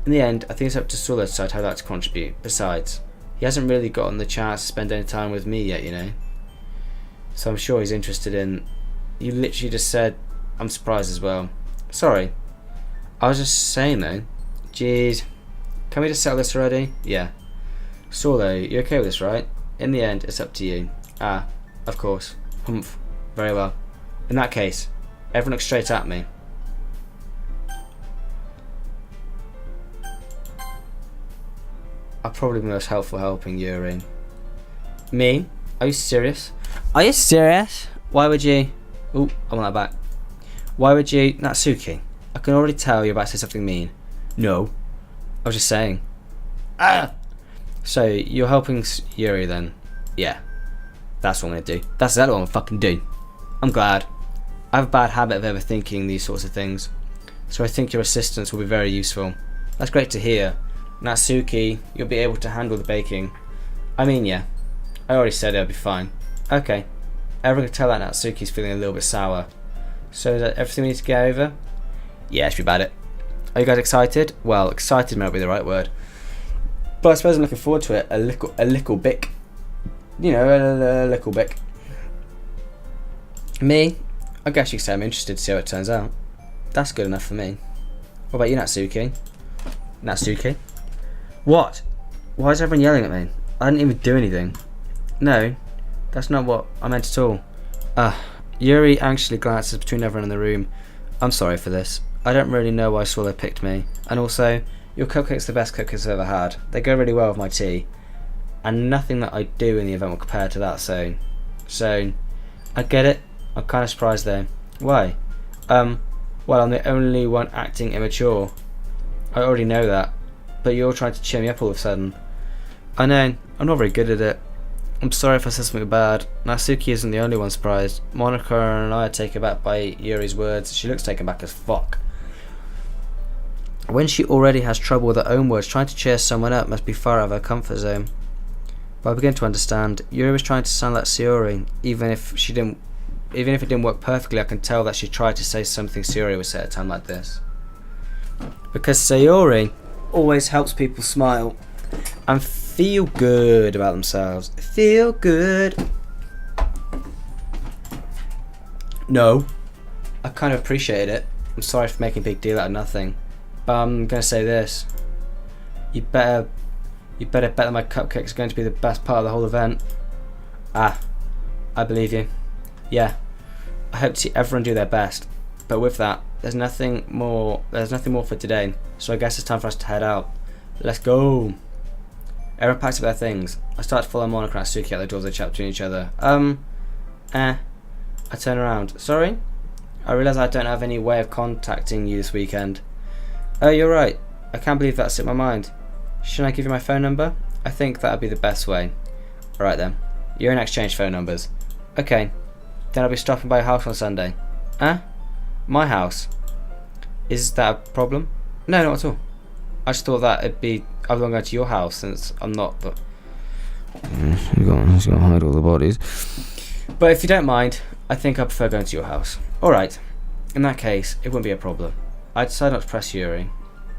Speaker 1: In the end, I think it's up to Solo to decide how that to contribute. Besides, he hasn't really gotten the chance to spend any time with me yet, you know. So I'm sure he's interested in... You literally just said, I'm surprised as well. Sorry. I was just saying though. Jeez. Can we just settle this already? Yeah. Solo, you okay with this, right? In the end, it's up to you. Of course. Humph. Very well. In that case, everyone look straight at me. I'll probably be the most helpful helping Yuri. Me? Are you serious? Are you serious? Why would you... Ooh, I want that back. Why would you... Natsuki, I can already tell you're about to say something mean. No. I was just saying. So, you're helping Yuri then? Yeah. That's what I'm going to do. That's exactly what I'm going to fucking do. I'm glad. I have a bad habit of overthinking these sorts of things, so I think your assistance will be very useful. That's great to hear. Natsuki, you'll be able to handle the baking. I mean, yeah. I already said it'll be fine. Okay. Everyone can tell that Natsuki's feeling a little bit sour. So is that everything we need to get over? Yeah, should be about it. Are you guys excited? Well, excited may not be the right word, but I suppose I'm looking forward to it a little bit. You know, a little bit. Me? I guess you could say I'm interested to see how it turns out. That's good enough for me. What about you, Natsuki? Natsuki? What? Why is everyone yelling at me? I didn't even do anything. No, that's not what I meant at all. Yuri anxiously glances between everyone in the room. I'm sorry for this. I don't really know why Swallow picked me. And also, your cupcake's the best cupcakes I've ever had. They go really well with my tea. And nothing that I do in the event will compare to that, so I get it. I'm kind of surprised though. Why? Well, I'm the only one acting immature. I already know that. But you're trying to cheer me up all of a sudden. I know, I'm not very good at it. I'm sorry if I said something bad. Natsuki isn't the only one surprised. Monica and I are taken aback by Yuri's words. She looks taken back as fuck. When she already has trouble with her own words, trying to cheer someone up must be far out of her comfort zone. But I begin to understand. Yuri was trying to sound like Sayori, even if it didn't work perfectly. I can tell that she tried to say something Sayori would say at a time like this. Because Sayori always helps people smile and feel good about themselves. Feel good. No, I kind of appreciated it. I'm sorry for making a big deal out of nothing, but I'm gonna say this: you better bet that my cupcake is going to be the best part of the whole event. I believe you. Yeah, I hope to see everyone do their best. But with that, there's nothing more for today. So I guess it's time for us to head out. Let's go. Everyone packs up their things. I start to follow Monica and Natsuki out the doors. They chat between each other. I turn around. Sorry? I realise I don't have any way of contacting you this weekend. Oh, you're right. I can't believe that slipped my mind. Shouldn't I give you my phone number? I think that'd be the best way. Alright then. You're in exchange phone numbers. Okay. Then I'll be stopping by your house on Sunday. My house? Is that a problem? No, not at all. I just thought that it'd be... I was going to go to your house since I'm not, but... He's going to hide all the bodies. But if you don't mind, I think I prefer going to your house. Alright. In that case, it wouldn't be a problem. I decided not to press Yuri.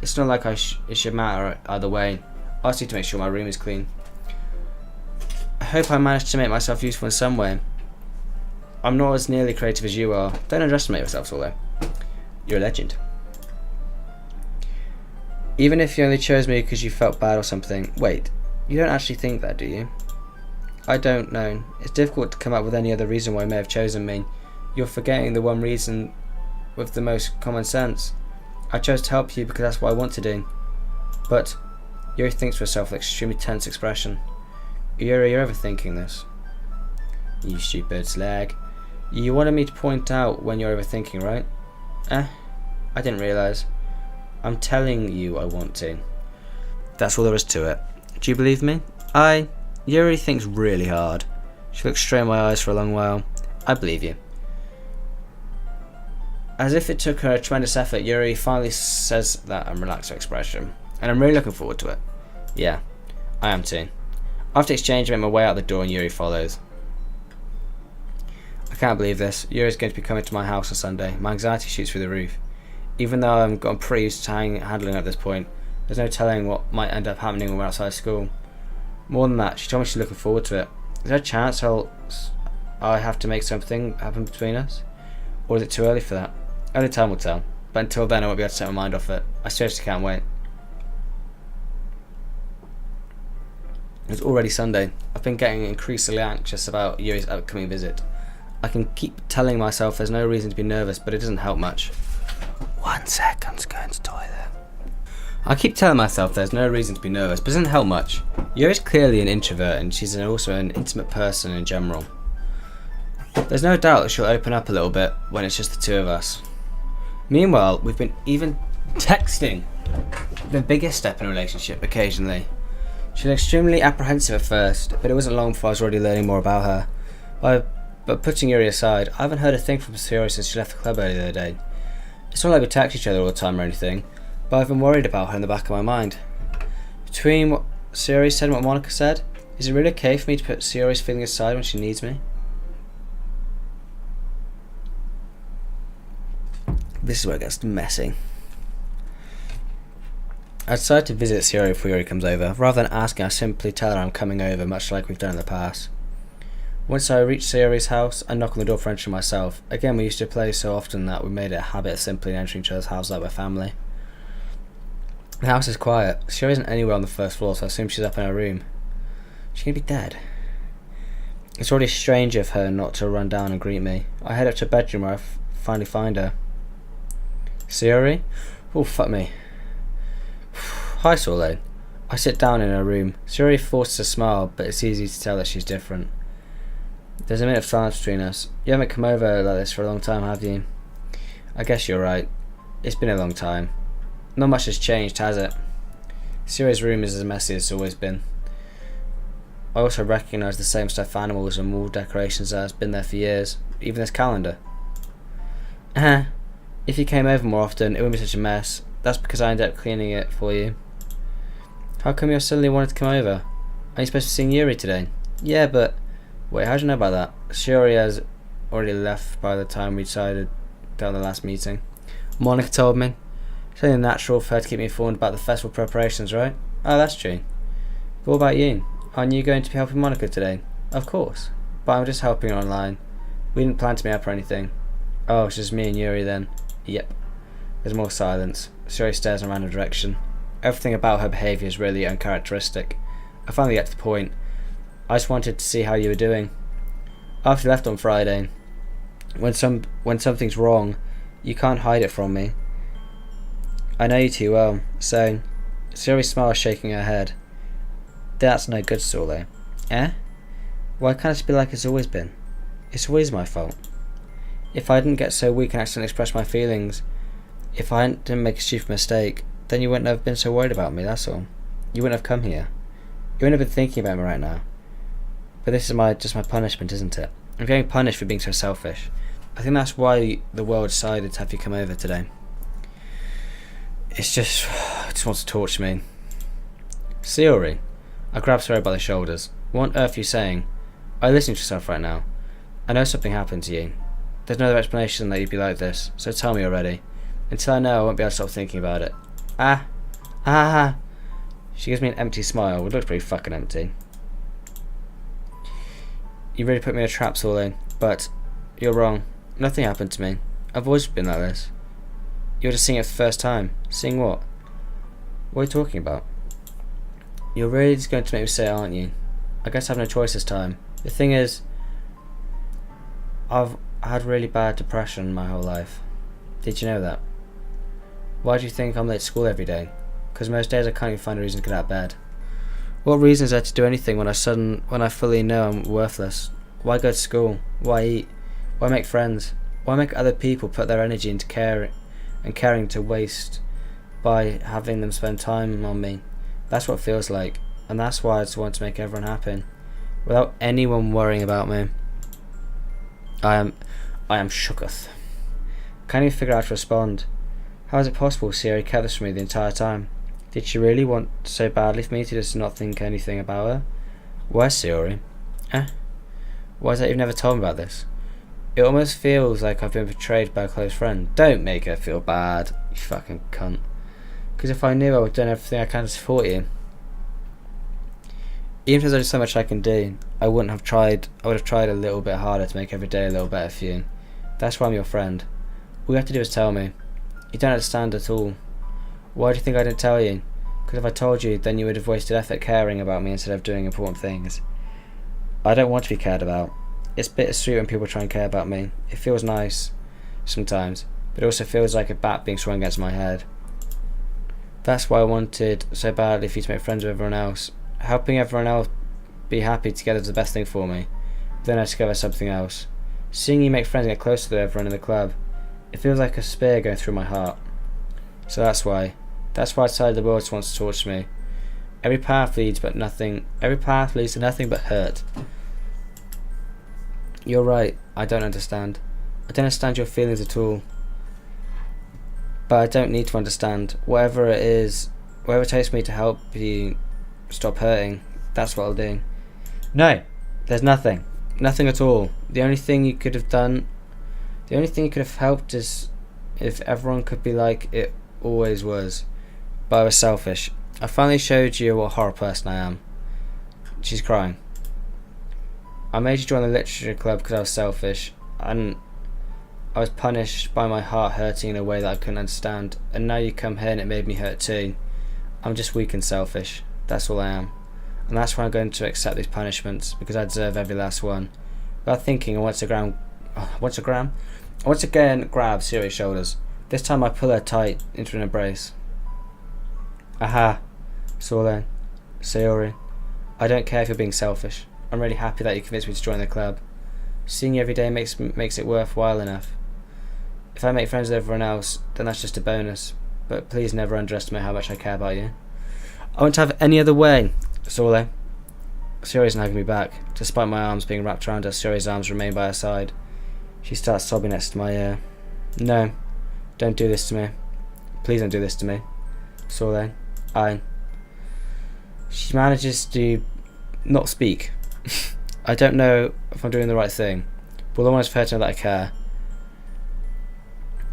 Speaker 1: It's not like it should matter either way. I just need to make sure my room is clean. I hope I managed to make myself useful in some way. I'm not as nearly creative as you are. Don't underestimate yourself, Solo. You're a legend. Even if you only chose me because you felt bad or something. Wait, you don't actually think that, do you? I don't know. It's difficult to come up with any other reason why you may have chosen me. You're forgetting the one reason with the most common sense. I chose to help you because that's what I want to do. But Yuri thinks to herself with an extremely tense expression. Yuri, you're overthinking this. You stupid slag. You wanted me to point out when you're overthinking, right? I didn't realise. I'm telling you I want to. That's all there is to it. Do you believe me? Yuri thinks really hard. She looked straight in my eyes for a long while. I believe you. As if it took her a tremendous effort, Yuri finally says that and relaxed her expression. And I'm really looking forward to it. Yeah, I am too. After exchange, I make my way out the door and Yuri follows. I can't believe this. Yuri's going to be coming to my house on Sunday. My anxiety shoots through the roof. Even though I'm gotten pretty used to handling it at this point, there's no telling what might end up happening when we're outside school. More than that, she told me she's looking forward to it. Is there a chance I have to make something happen between us? Or is it too early for that? Only time will tell. But until then, I won't be able to take my mind off it. I seriously can't wait. It's already Sunday. I've been getting increasingly anxious about Yuri's upcoming visit. I can keep telling myself there's no reason to be nervous, but it doesn't help much. 1 second, I'm just going to the toilet. I keep telling myself there's no reason to be nervous, but it doesn't help much. Yuri's clearly an introvert, and she's also an intimate person in general. There's no doubt that she'll open up a little bit when it's just the two of us. Meanwhile, we've been even texting. The biggest step in a relationship occasionally. She was extremely apprehensive at first, but it wasn't long before I was already learning more about her. But putting Yuri aside, I haven't heard a thing from Sayori since she left the club earlier the other day. It's not like we text each other all the time or anything, but I've been worried about her in the back of my mind. Between what Sayori said and what Monica said, is it really okay for me to put Sayori's feelings aside when she needs me? This is where it gets messy. I decided to visit Sayori before Yuri comes over. Rather than asking, I simply tell her I'm coming over, much like we've done in the past. Once I reach Sayori's house, I knock on the door for entry myself. Again, we used to play so often that we made it a habit of simply entering each other's houses like we're family. The house is quiet. Sayori isn't anywhere on the first floor, so I assume she's up in her room. She can be dead. It's already strange of her not to run down and greet me. I head up to her bedroom where I finally find her. Sayori? Oh, fuck me. Hi, Soleil. I sit down in her room. Sayori forces a smile, but it's easy to tell that she's different. There's a minute of silence between us. You haven't come over like this for a long time, have you? I guess you're right. It's been a long time. Not much has changed, has it? Sayori's room is as messy as it's always been. I also recognise the same stuffed animals and wall decorations that has been there for years. Even this calendar. If you came over more often, it wouldn't be such a mess. That's because I ended up cleaning it for you. How come you suddenly wanted to come over? Are you supposed to be seeing Yuri today? Yeah, but... Wait, how do you know about that? Sayori has already left by the time we decided down the last meeting. Monica told me. It's only natural for her to keep me informed about the festival preparations, right? Oh, that's true. But what about you? Aren't you going to be helping Monica today? Of course. But I'm just helping her online. We didn't plan to meet up or anything. Oh, it's just me and Yuri then. Yep. There's more silence. Sayori stares in a random direction. Everything about her behaviour is really uncharacteristic. I finally get to the point. I just wanted to see how you were doing. After you left on Friday, when something's wrong, you can't hide it from me. I know you too well, so... Sayori smiles, shaking her head. That's no good, Solo. Eh? Why can't it be like it's always been? It's always my fault. If I didn't get so weak and accidentally express my feelings, if I didn't make a stupid mistake, then you wouldn't have been so worried about me, that's all. You wouldn't have come here. You wouldn't have been thinking about me right now. But this is just my punishment, isn't it? I'm getting punished for being so selfish. I think that's why the world decided to have you come over today. It just wants to torture me. Sayori. I grab Sayori by the shoulders. What on earth are you saying? Are you listening to yourself right now? I know something happened to you. There's no other explanation that you'd be like this, so tell me already. Until I know, I won't be able to stop thinking about it. She gives me an empty smile. It looks pretty fucking empty. You really put me in a trap, Soleil, but you're wrong. Nothing happened to me. I've always been like this. You're just seeing it for the first time. Seeing what? What are you talking about? You're really just going to make me say it, aren't you? I guess I have no choice this time. The thing is, I've had really bad depression my whole life. Did you know that? Why do you think I'm late to school every day? Because most days I can't even find a reason to get out of bed. What reason is there to do anything when I fully know I'm worthless? Why go to school? Why eat? Why make friends? Why make other people put their energy into caring to waste by having them spend time on me? That's what it feels like, and that's why I just want to make everyone happy, without anyone worrying about me. I am shooketh. Can't even figure out how to respond. How is it possible Siri kept this from me the entire time? Did she really want so badly for me to just not think anything about her? Where's Siri? Why has Eve never told me about this? It almost feels like I've been betrayed by a close friend. Don't make her feel bad, you fucking cunt. Because if I knew, I would have done everything I can to support you. Even if there's only so much I can do, I would have tried a little bit harder to make every day a little better for you. That's why I'm your friend. All you have to do is tell me. You don't understand at all. Why do you think I didn't tell you? Because if I told you, then you would have wasted effort caring about me instead of doing important things. I don't want to be cared about. It's bittersweet when people try and care about me. It feels nice sometimes, but it also feels like a bat being swung against my head. That's why I wanted so badly for you to make friends with everyone else. Helping everyone else be happy together is the best thing for me. Then I discover something else. Seeing you make friends and get closer to everyone in the club, it feels like a spear going through my heart. So that's why I decided the world wants to torture me. Every path leads to nothing but hurt. You're right, I don't understand. I don't understand your feelings at all. But I don't need to understand. Whatever it takes me to help you stop hurting, that's what I'll do. No, there's nothing. Nothing at all. The only thing you could have helped is if everyone could be like it always was. But I was selfish. I finally showed you what a horrible person I am. She's crying. I made you join the literature club because I was selfish, and I was punished by my heart hurting in a way that I couldn't understand, and now you come here and it made me hurt too. I'm just weak and selfish. That's all I am. And that's why I'm going to accept these punishments, because I deserve every last one. Without thinking, I once again grab Siri's shoulders. This time I pull her tight into an embrace. Aha. So then, Sayori, I don't care if you're being selfish. I'm really happy that you convinced me to join the club. Seeing you every day makes it worthwhile enough. If I make friends with everyone else, then that's just a bonus. But please never underestimate how much I care about you. I won't have it any other way, Sole. Sayori's hugging me back. Despite my arms being wrapped around her, Sayori's arms remain by her side. She starts sobbing next to my ear. No, don't do this to me. Please don't do this to me. Sole, She manages to not speak. I don't know if I'm doing the right thing, but all I want is for her to know that I care.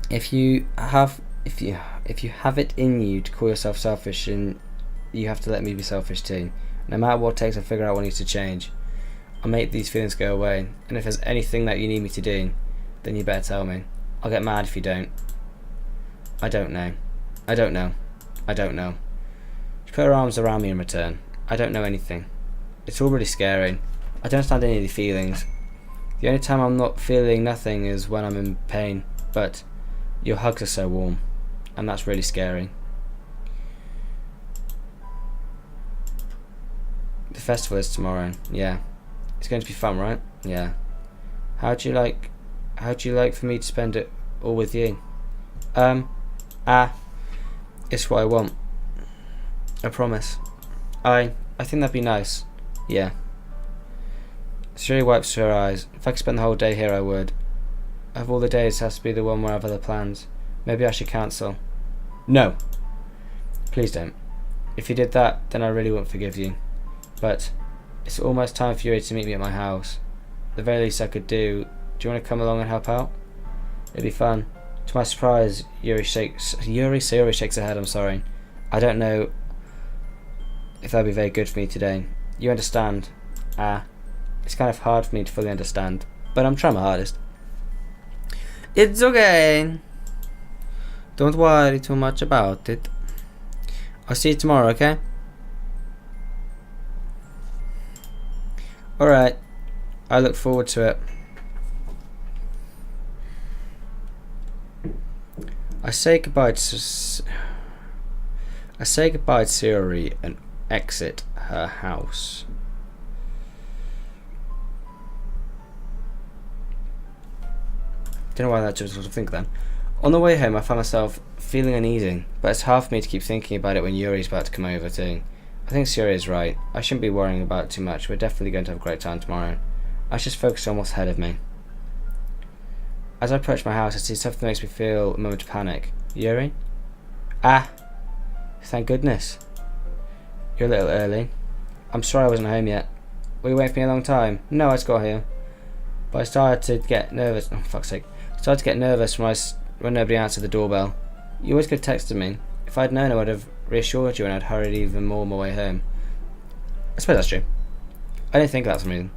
Speaker 1: If you have it in you to call yourself selfish, and you have to let me be selfish too. No matter what it takes to figure out what needs to change. I'll make these feelings go away, and if there's anything that you need me to do, then you better tell me. I'll get mad if you don't. I don't know. She put her arms around me in return. I don't know anything. It's all really scary. I don't understand any of the feelings. The only time I'm not feeling nothing is when I'm in pain, but your hugs are so warm, and that's really scary. The festival is tomorrow. Yeah. It's going to be fun, right? Yeah. How'd you like for me to spend it all with you? It's what I want. I promise. I think that'd be nice. Yeah. Sherry wipes her eyes. If I could spend the whole day here, I would. Of all the days, it has to be the one where I have other plans. Maybe I should cancel. No. Please don't. If you did that, then I really wouldn't forgive you. But it's almost time for you to meet me at my house. The very least I could do. Do you want to come along and help out? It'd be fun. To my surprise, Sayori shakes her head. I'm sorry. I don't know if that'd be very good for me today. You understand? It's kind of hard for me to fully understand, but I'm trying my hardest. It's okay. Don't worry too much about it. I'll see you tomorrow, okay? Alright, I look forward to it. I say goodbye to Sayori and exit her house. Don't know why that just was a think then. On the way home, I found myself feeling uneasy, but it's hard for me to keep thinking about it when Yuri's about to come over too. I think Sayori is right. I shouldn't be worrying about it too much. We're definitely going to have a great time tomorrow. I should just focus on what's ahead of me. As I approach my house, I see something that makes me feel a moment of panic. Yuri? Ah! Thank goodness. You're a little early. I'm sorry I wasn't home yet. Were you waiting for me a long time? No, I just got here. But I started to get nervous. Oh, fuck's sake. I started to get nervous when nobody answered the doorbell. You always could have texted me. If I'd known, I would have reassured you and I'd hurried even more on my way home. I suppose that's true. I didn't think of that for some reason.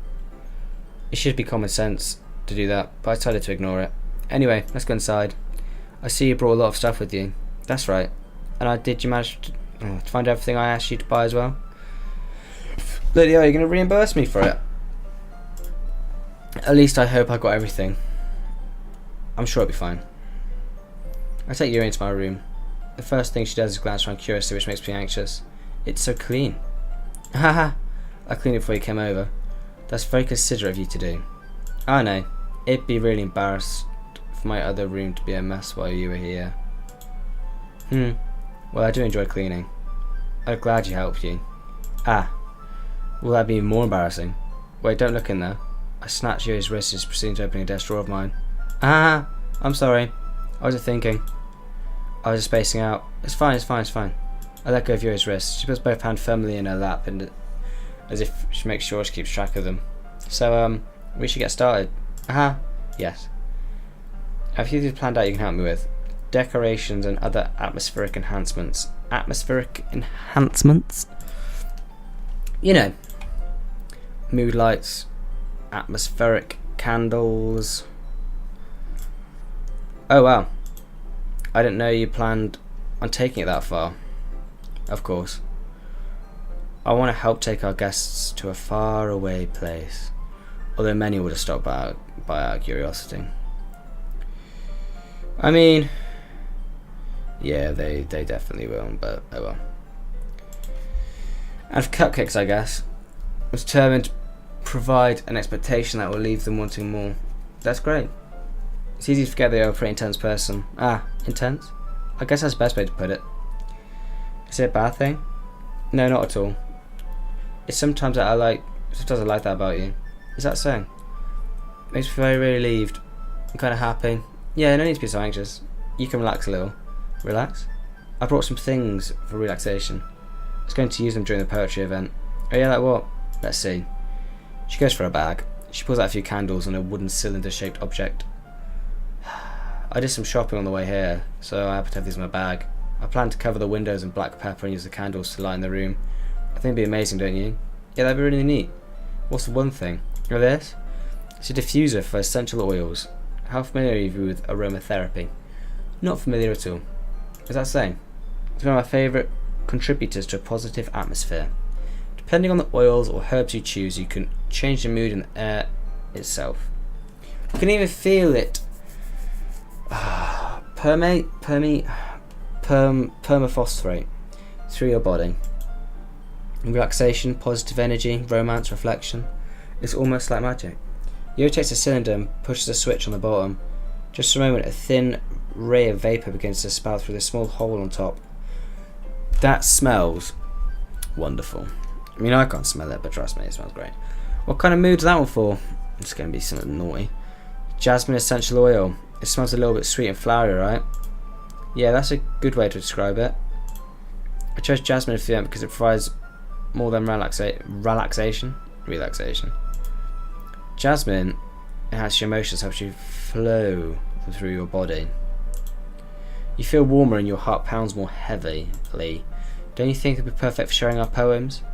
Speaker 1: It should be common sense to do that, but I decided to ignore it. Anyway, let's go inside. I see you brought a lot of stuff with you. That's right. And did you manage to find everything I asked you to buy as well? Lydia, are you going to reimburse me for it? At least I hope I got everything. I'm sure it'll be fine. I take Yuri into my room. The first thing she does is glance around curiously, which makes me anxious. It's so clean. Haha, I cleaned it before you came over. That's very considerate of you to do. I know. It'd be really embarrassed for my other room to be a mess while you were here. Well, I do enjoy cleaning. I'm glad you helped you. Ah. Will that be even more embarrassing? Wait, don't look in there. I snatched Yuri's wrist as proceeding to open a desk drawer of mine. Ah, I'm sorry. I wasn't thinking. I was just spacing out. It's fine, it's fine, it's fine. I let go of Yuri's wrist. She puts both hands firmly in her lap and as if she makes sure she keeps track of them. So, we should get started. Aha, yes. I have a few things planned out you can help me with. Decorations and other atmospheric enhancements. Atmospheric enhancements? You know. Mood lights. Atmospheric candles. Oh wow. I didn't know you planned on taking it that far. Of course. I want to help take our guests to a far away place. Although many would have stopped by our curiosity. I mean, yeah, they definitely will, but oh well. And for cupcakes, I guess, I was determined to provide an expectation that will leave them wanting more. That's great. It's easy to forget they are a pretty intense person. Ah, intense? I guess that's the best way to put it. Is it a bad thing? No, not at all. It's sometimes I like that about you. Is that so? Makes me feel very relieved. I'm kind of happy. Yeah, no need to be so anxious. You can relax a little. Relax? I brought some things for relaxation. I was going to use them during the poetry event. Oh yeah, like what? Let's see. She goes for a bag. She pulls out a few candles and a wooden cylinder-shaped object. I did some shopping on the way here, so I happen to have these in my bag. I plan to cover the windows in black pepper and use the candles to lighten the room. I think it'd be amazing, don't you? Yeah, that'd be really neat. What's the one thing? Oh, this? It's a diffuser for essential oils. How familiar are you with aromatherapy? Not familiar at all. Is that the same? It's one of my favourite contributors to a positive atmosphere. Depending on the oils or herbs you choose, you can change the mood in the air itself. You can even feel it permaphosphorate through your body. Relaxation, positive energy, romance, reflection. It's almost like magic. Yuri takes a cylinder and pushes a switch on the bottom. Just for a moment, a thin ray of vapour begins to spout through the small hole on top. That smells wonderful. I mean, I can't smell it, but trust me, it smells great. What kind of mood's that one for? It's going to be something naughty. Jasmine essential oil. It smells a little bit sweet and flowery, right? Yeah, that's a good way to describe it. I chose jasmine for the because it provides more than relaxation. Jasmine enhances your emotions, helps you flow through your body. You feel warmer and your heart pounds more heavily. Don't you think it would be perfect for sharing our poems?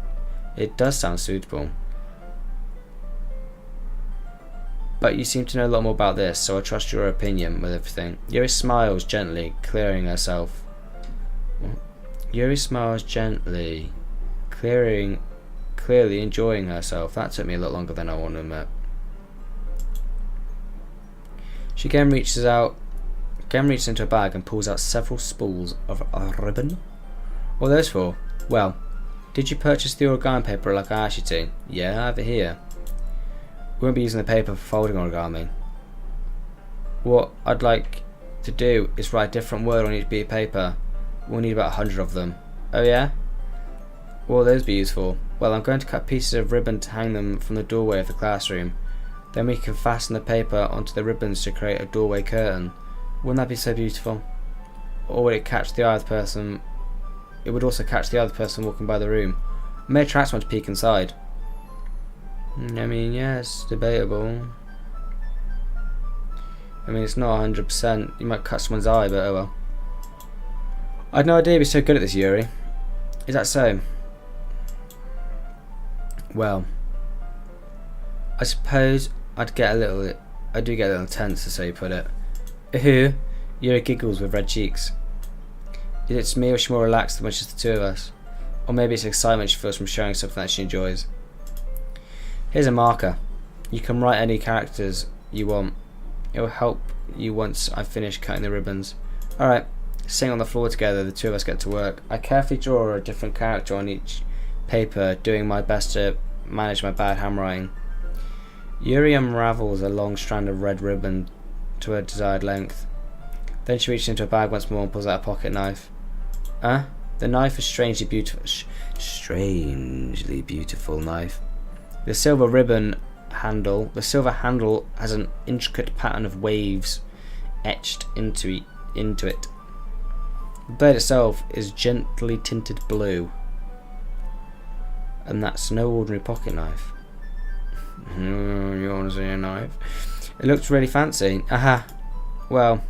Speaker 1: It does sound suitable. But you seem to know a lot more about this, so I trust your opinion with everything. Yuri smiles gently, clearing herself. Yuri smiles gently, clearing clearly enjoying herself. That took me a lot longer than I want to admit. She again reaches into a bag and pulls out several spools of ribbon. What are those for? Well, did you purchase the origami paper like I asked you to? Yeah, I have it here. We won't be using the paper for folding origami. What I'd like to do is write a different word on each bit of paper. We'll need about 100 of them. Oh yeah? What will those be used for? Well, I'm going to cut pieces of ribbon to hang them from the doorway of the classroom. Then we can fasten the paper onto the ribbons to create a doorway curtain. Wouldn't that be so beautiful? Or would it catch the eye of the person? It would also catch the eye of the person walking by the room. It may attract someone to peek inside. I mean, yes, debatable. I mean, it's not 100%. You might cut someone's eye, but oh well. I had no idea you'd be so good at this, Yuri. Is that so? Well, I suppose I do get a little tense, as so you put it. Ooh, Yuri giggles with red cheeks. Is it me or is she more relaxed than when it's just the two of us? Or maybe it's excitement she feels from sharing something that she enjoys. Here's a marker. You can write any characters you want. It will help you once I've finished cutting the ribbons. Alright, sitting on the floor together, the two of us get to work. I carefully draw a different character on each paper, doing my best to manage my bad handwriting. Yuri unravels a long strand of red ribbon to her desired length. Then she reaches into a bag once more and pulls out a pocket knife. The knife is strangely beautiful knife. The silver handle has an intricate pattern of waves etched into it. The blade itself is gently tinted blue. And that's no ordinary pocket knife. You want to see a knife? It looks really fancy. Aha. Well,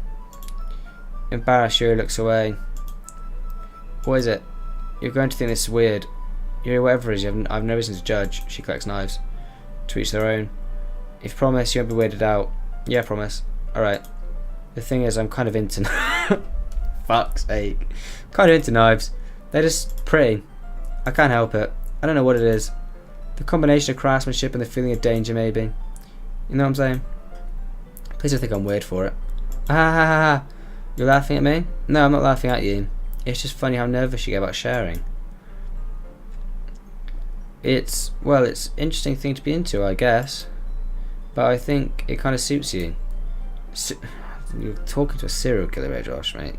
Speaker 1: embarrassed, Yuri looks away. What is it? You're going to think this is weird. Yuri, whatever it is, I've no reason to judge. She collects knives. To each their own. If you promise, you won't be weirded out. Yeah, I promise. Alright. The thing is, I'm kind of into... Fuck's sake. Kind of into knives. They're just pretty. I can't help it. I don't know what it is. The combination of craftsmanship and the feeling of danger, maybe. You know what I'm saying? Please don't think I'm weird for it. Ah, you're laughing at me? No, I'm not laughing at you. It's just funny how nervous you get about sharing. It's an interesting thing to be into, I guess. But I think it kind of suits you. You're talking to a serial killer here, Josh, mate.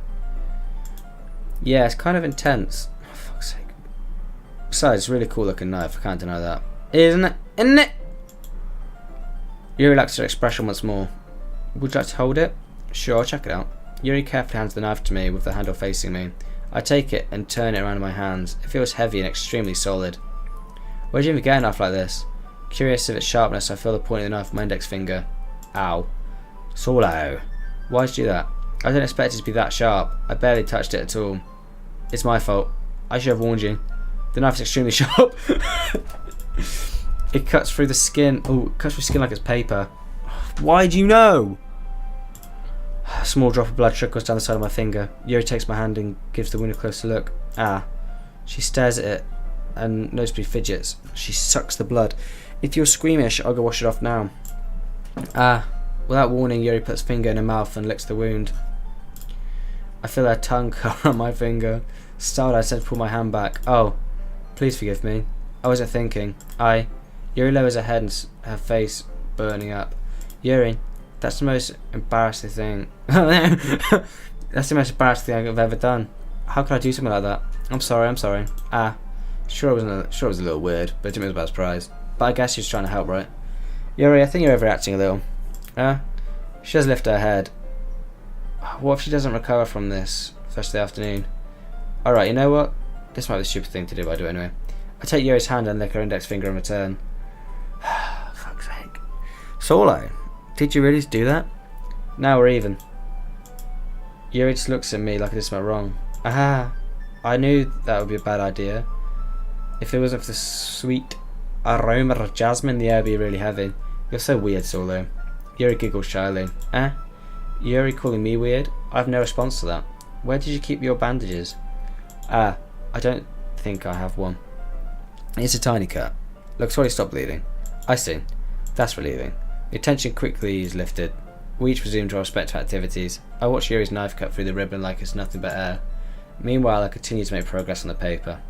Speaker 1: Yeah, it's kind of intense. Oh, fuck's sake. Besides, it's a really cool looking knife, I can't deny that. Isn't it? Yuri relaxes her expression once more. Would you like to hold it? Sure, I'll check it out. Yuri carefully hands the knife to me with the handle facing me. I take it and turn it around in my hands. It feels heavy and extremely solid. Where did you even get a knife like this? Curious of its sharpness, I feel the point of the knife with my index finger. Ow. Solo. Why'd you do that? I didn't expect it to be that sharp. I barely touched it at all. It's my fault. I should have warned you. The knife is extremely sharp. It cuts through the skin. Oh, it cuts through skin like it's paper. Why do you know? A small drop of blood trickles down the side of my finger. Yuri takes my hand and gives the wound a closer look. Ah. She stares at it and noticeably fidgets. She sucks the blood. If you're squeamish, I'll go wash it off now. Ah. Without warning, Yuri puts finger in her mouth and licks the wound. I feel her tongue curl on my finger. Startled, I said to pull my hand back. Oh, please forgive me. I wasn't thinking. Yuri lowers her head and her face burning up. Yuri, that's the most embarrassing thing. That's the most embarrassing thing I've ever done. How could I do something like that? I'm sorry. Sure it was a little weird, but it didn't make me about surprise. But I guess she was trying to help, right? Yuri, I think you're overreacting a little. She does lift her head. What if she doesn't recover from this first of the afternoon? Alright, you know what? This might be a stupid thing to do, but I do it anyway. I take Yuri's hand and lick her index finger in return. Fuck's sake. Solo, did you really do that? Now we're even. Yuri just looks at me like I did something wrong. I knew that would be a bad idea. If it wasn't for the sweet aroma of jasmine, the air would be really heavy. You're so weird, Solo. Yuri giggles shyly. Yuri calling me weird? I have no response to that. Where did you keep your bandages? I don't think I have one. It's a tiny cut. Looks like he stopped bleeding. I see. That's relieving. The tension quickly is lifted. We each resumed our respective activities. I watched Yuri's knife cut through the ribbon like it's nothing but air. Meanwhile, I continued to make progress on the paper.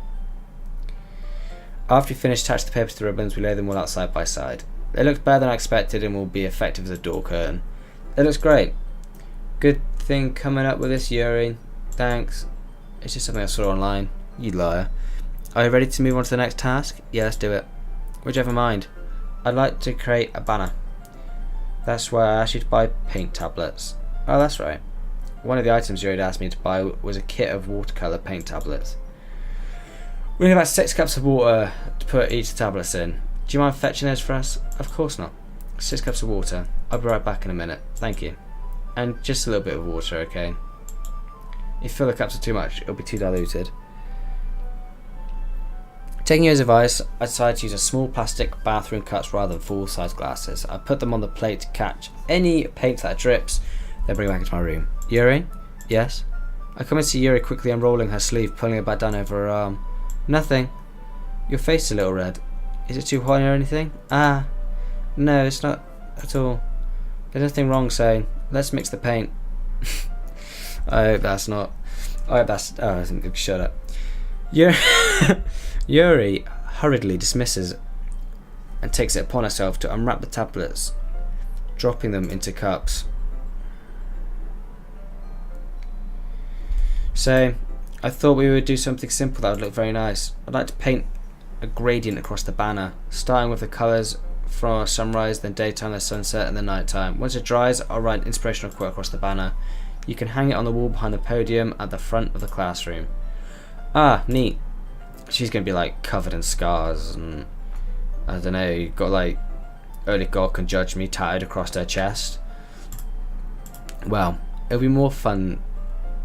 Speaker 1: After we finished attaching the paper to the ribbons, we laid them all out side by side. It looks better than I expected and will be effective as a door curtain. It looks great. Good thing coming up with this, Yuri. Thanks. It's just something I saw online. You liar. Are you ready to move on to the next task? Yeah, let's do it. Whichever mind. I'd like to create a banner. That's why I asked you to buy paint tablets. Oh, that's right. One of the items Yuri asked me to buy was a kit of watercolour paint tablets. We need about 6 cups of water to put each tablets in. Do you mind fetching those for us? Of course not. 6 cups of water. I'll be right back in a minute. Thank you. And just a little bit of water, okay? If you feel the cups are too much, it'll be too diluted. Taking Yuri's advice, I decided to use a small plastic bathroom cups rather than full-size glasses. I put them on the plate to catch any paint that drips, then bring it back into my room. Yuri? Yes? I come and see Yuri quickly unrolling her sleeve, pulling it back down over her arm. Nothing. Your face is a little red. Is it too hot or anything? Ah. No, it's not at all. There's nothing wrong, so let's mix the paint. I hope that's not. I hope that's. Oh, shut up. Yuri hurriedly dismisses and takes it upon herself to unwrap the tablets, dropping them into cups. So, I thought we would do something simple that would look very nice. I'd like to paint a gradient across the banner, starting with the colours from sunrise, then daytime, then sunset, and then nighttime. Once it dries, I'll write an inspirational quote across the banner. You can hang it on the wall behind the podium at the front of the classroom. Ah, neat. She's going to be like covered in scars and I don't know, you've got like only God can judge me tatted across her chest. Well, it'll be more fun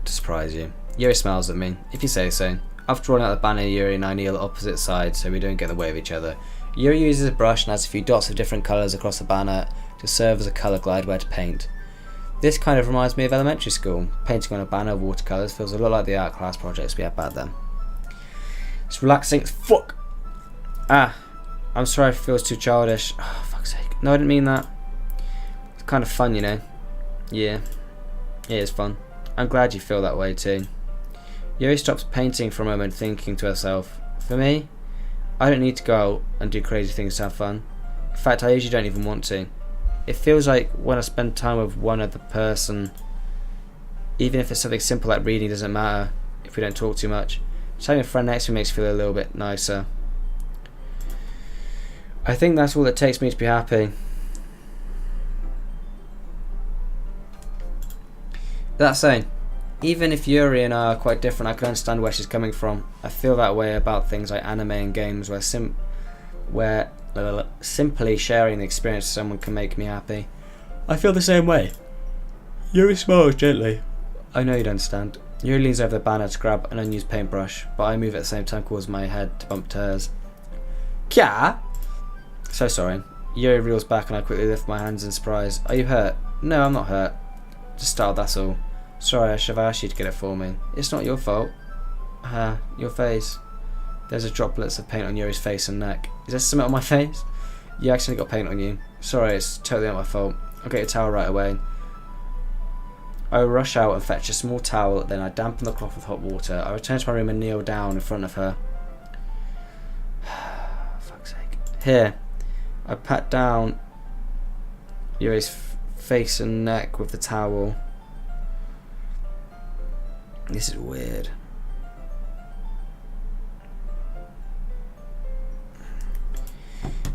Speaker 1: to surprise you. Yuri smiles at me, if you say so. After drawing out the banner, Yuri and I kneel at opposite sides so we don't get in the way of each other. Yuri uses a brush and adds a few dots of different colours across the banner to serve as a colour guide where to paint. This kind of reminds me of elementary school. Painting on a banner of watercolours feels a lot like the art class projects we had back then. It's relaxing as fuck! Ah, I'm sorry if it feels too childish. Oh, fuck's sake. No, I didn't mean that. It's kind of fun, you know. Yeah, it is fun. I'm glad you feel that way too. Yuri stops painting for a moment, thinking to herself, for me, I don't need to go out and do crazy things to have fun. In fact, I usually don't even want to. It feels like when I spend time with one other person, even if it's something simple like reading, doesn't matter if we don't talk too much. Just having a friend next to me makes me feel a little bit nicer. I think that's all it takes me to be happy. That saying, even if Yuri and I are quite different, I can understand where she's coming from. I feel that way about things like anime and games where simply sharing the experience with someone can make me happy. I feel the same way. Yuri smiles gently. I know you'd understand. Yuri leans over the banner to grab an unused paintbrush, but I move at the same time, causing my head to bump to hers. Kya? So sorry. Yuri reels back and I quickly lift my hands in surprise. Are you hurt? No, I'm not hurt. Just startled, that's all. Sorry, I should have asked you to get it for me. It's not your fault. Your face. There's a droplets of paint on Yuri's face and neck. Is there something on my face? You accidentally got paint on you. Sorry, it's totally not my fault. I'll get your towel right away. I rush out and fetch a small towel, then I dampen the cloth with hot water. I return to my room and kneel down in front of her. Fuck's sake. Here. I pat down Yuri's face and neck with the towel. This is weird.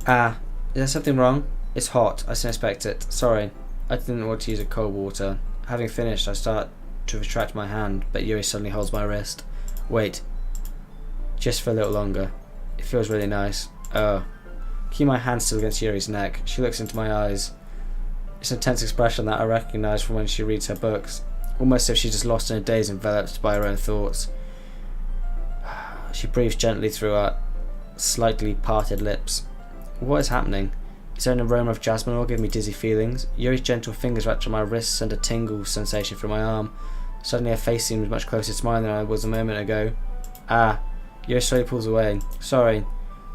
Speaker 1: Is there something wrong? It's hot. I didn't expect it. Sorry. I didn't want to use a cold water. Having finished, I start to retract my hand, but Yuri suddenly holds my wrist. Wait. Just for a little longer. It feels really nice. Oh. Keep my hand still against Yuri's neck. She looks into my eyes. It's an intense expression that I recognise from when she reads her books. Almost as if she's just lost in a daze, enveloped by her own thoughts. She breathes gently through her slightly parted lips. What is happening? Is there an aroma of jasmine oil giving me dizzy feelings? Yuri's gentle fingers wrapped around my wrists send a tingle sensation through my arm. Suddenly her face seems much closer to mine than I was a moment ago. Yuri slowly pulls away. Sorry.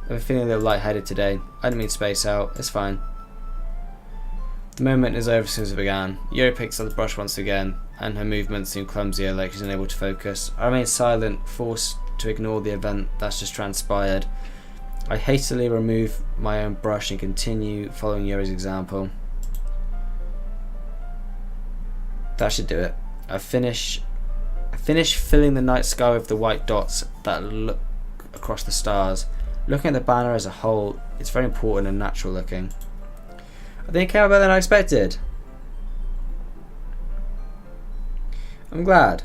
Speaker 1: I'm feeling a little lightheaded today. I didn't mean to space out. It's fine. The moment is over since it began. Yuri picks up the brush once again, and her movements seem clumsier, like she's unable to focus. I remain silent, forced to ignore the event that's just transpired. I hastily remove my own brush and continue following Yuri's example. That should do it. I finish filling the night sky with the white dots that look across the stars. Looking at the banner as a whole, it's very important and natural looking. I think it came out better than I expected. I'm glad.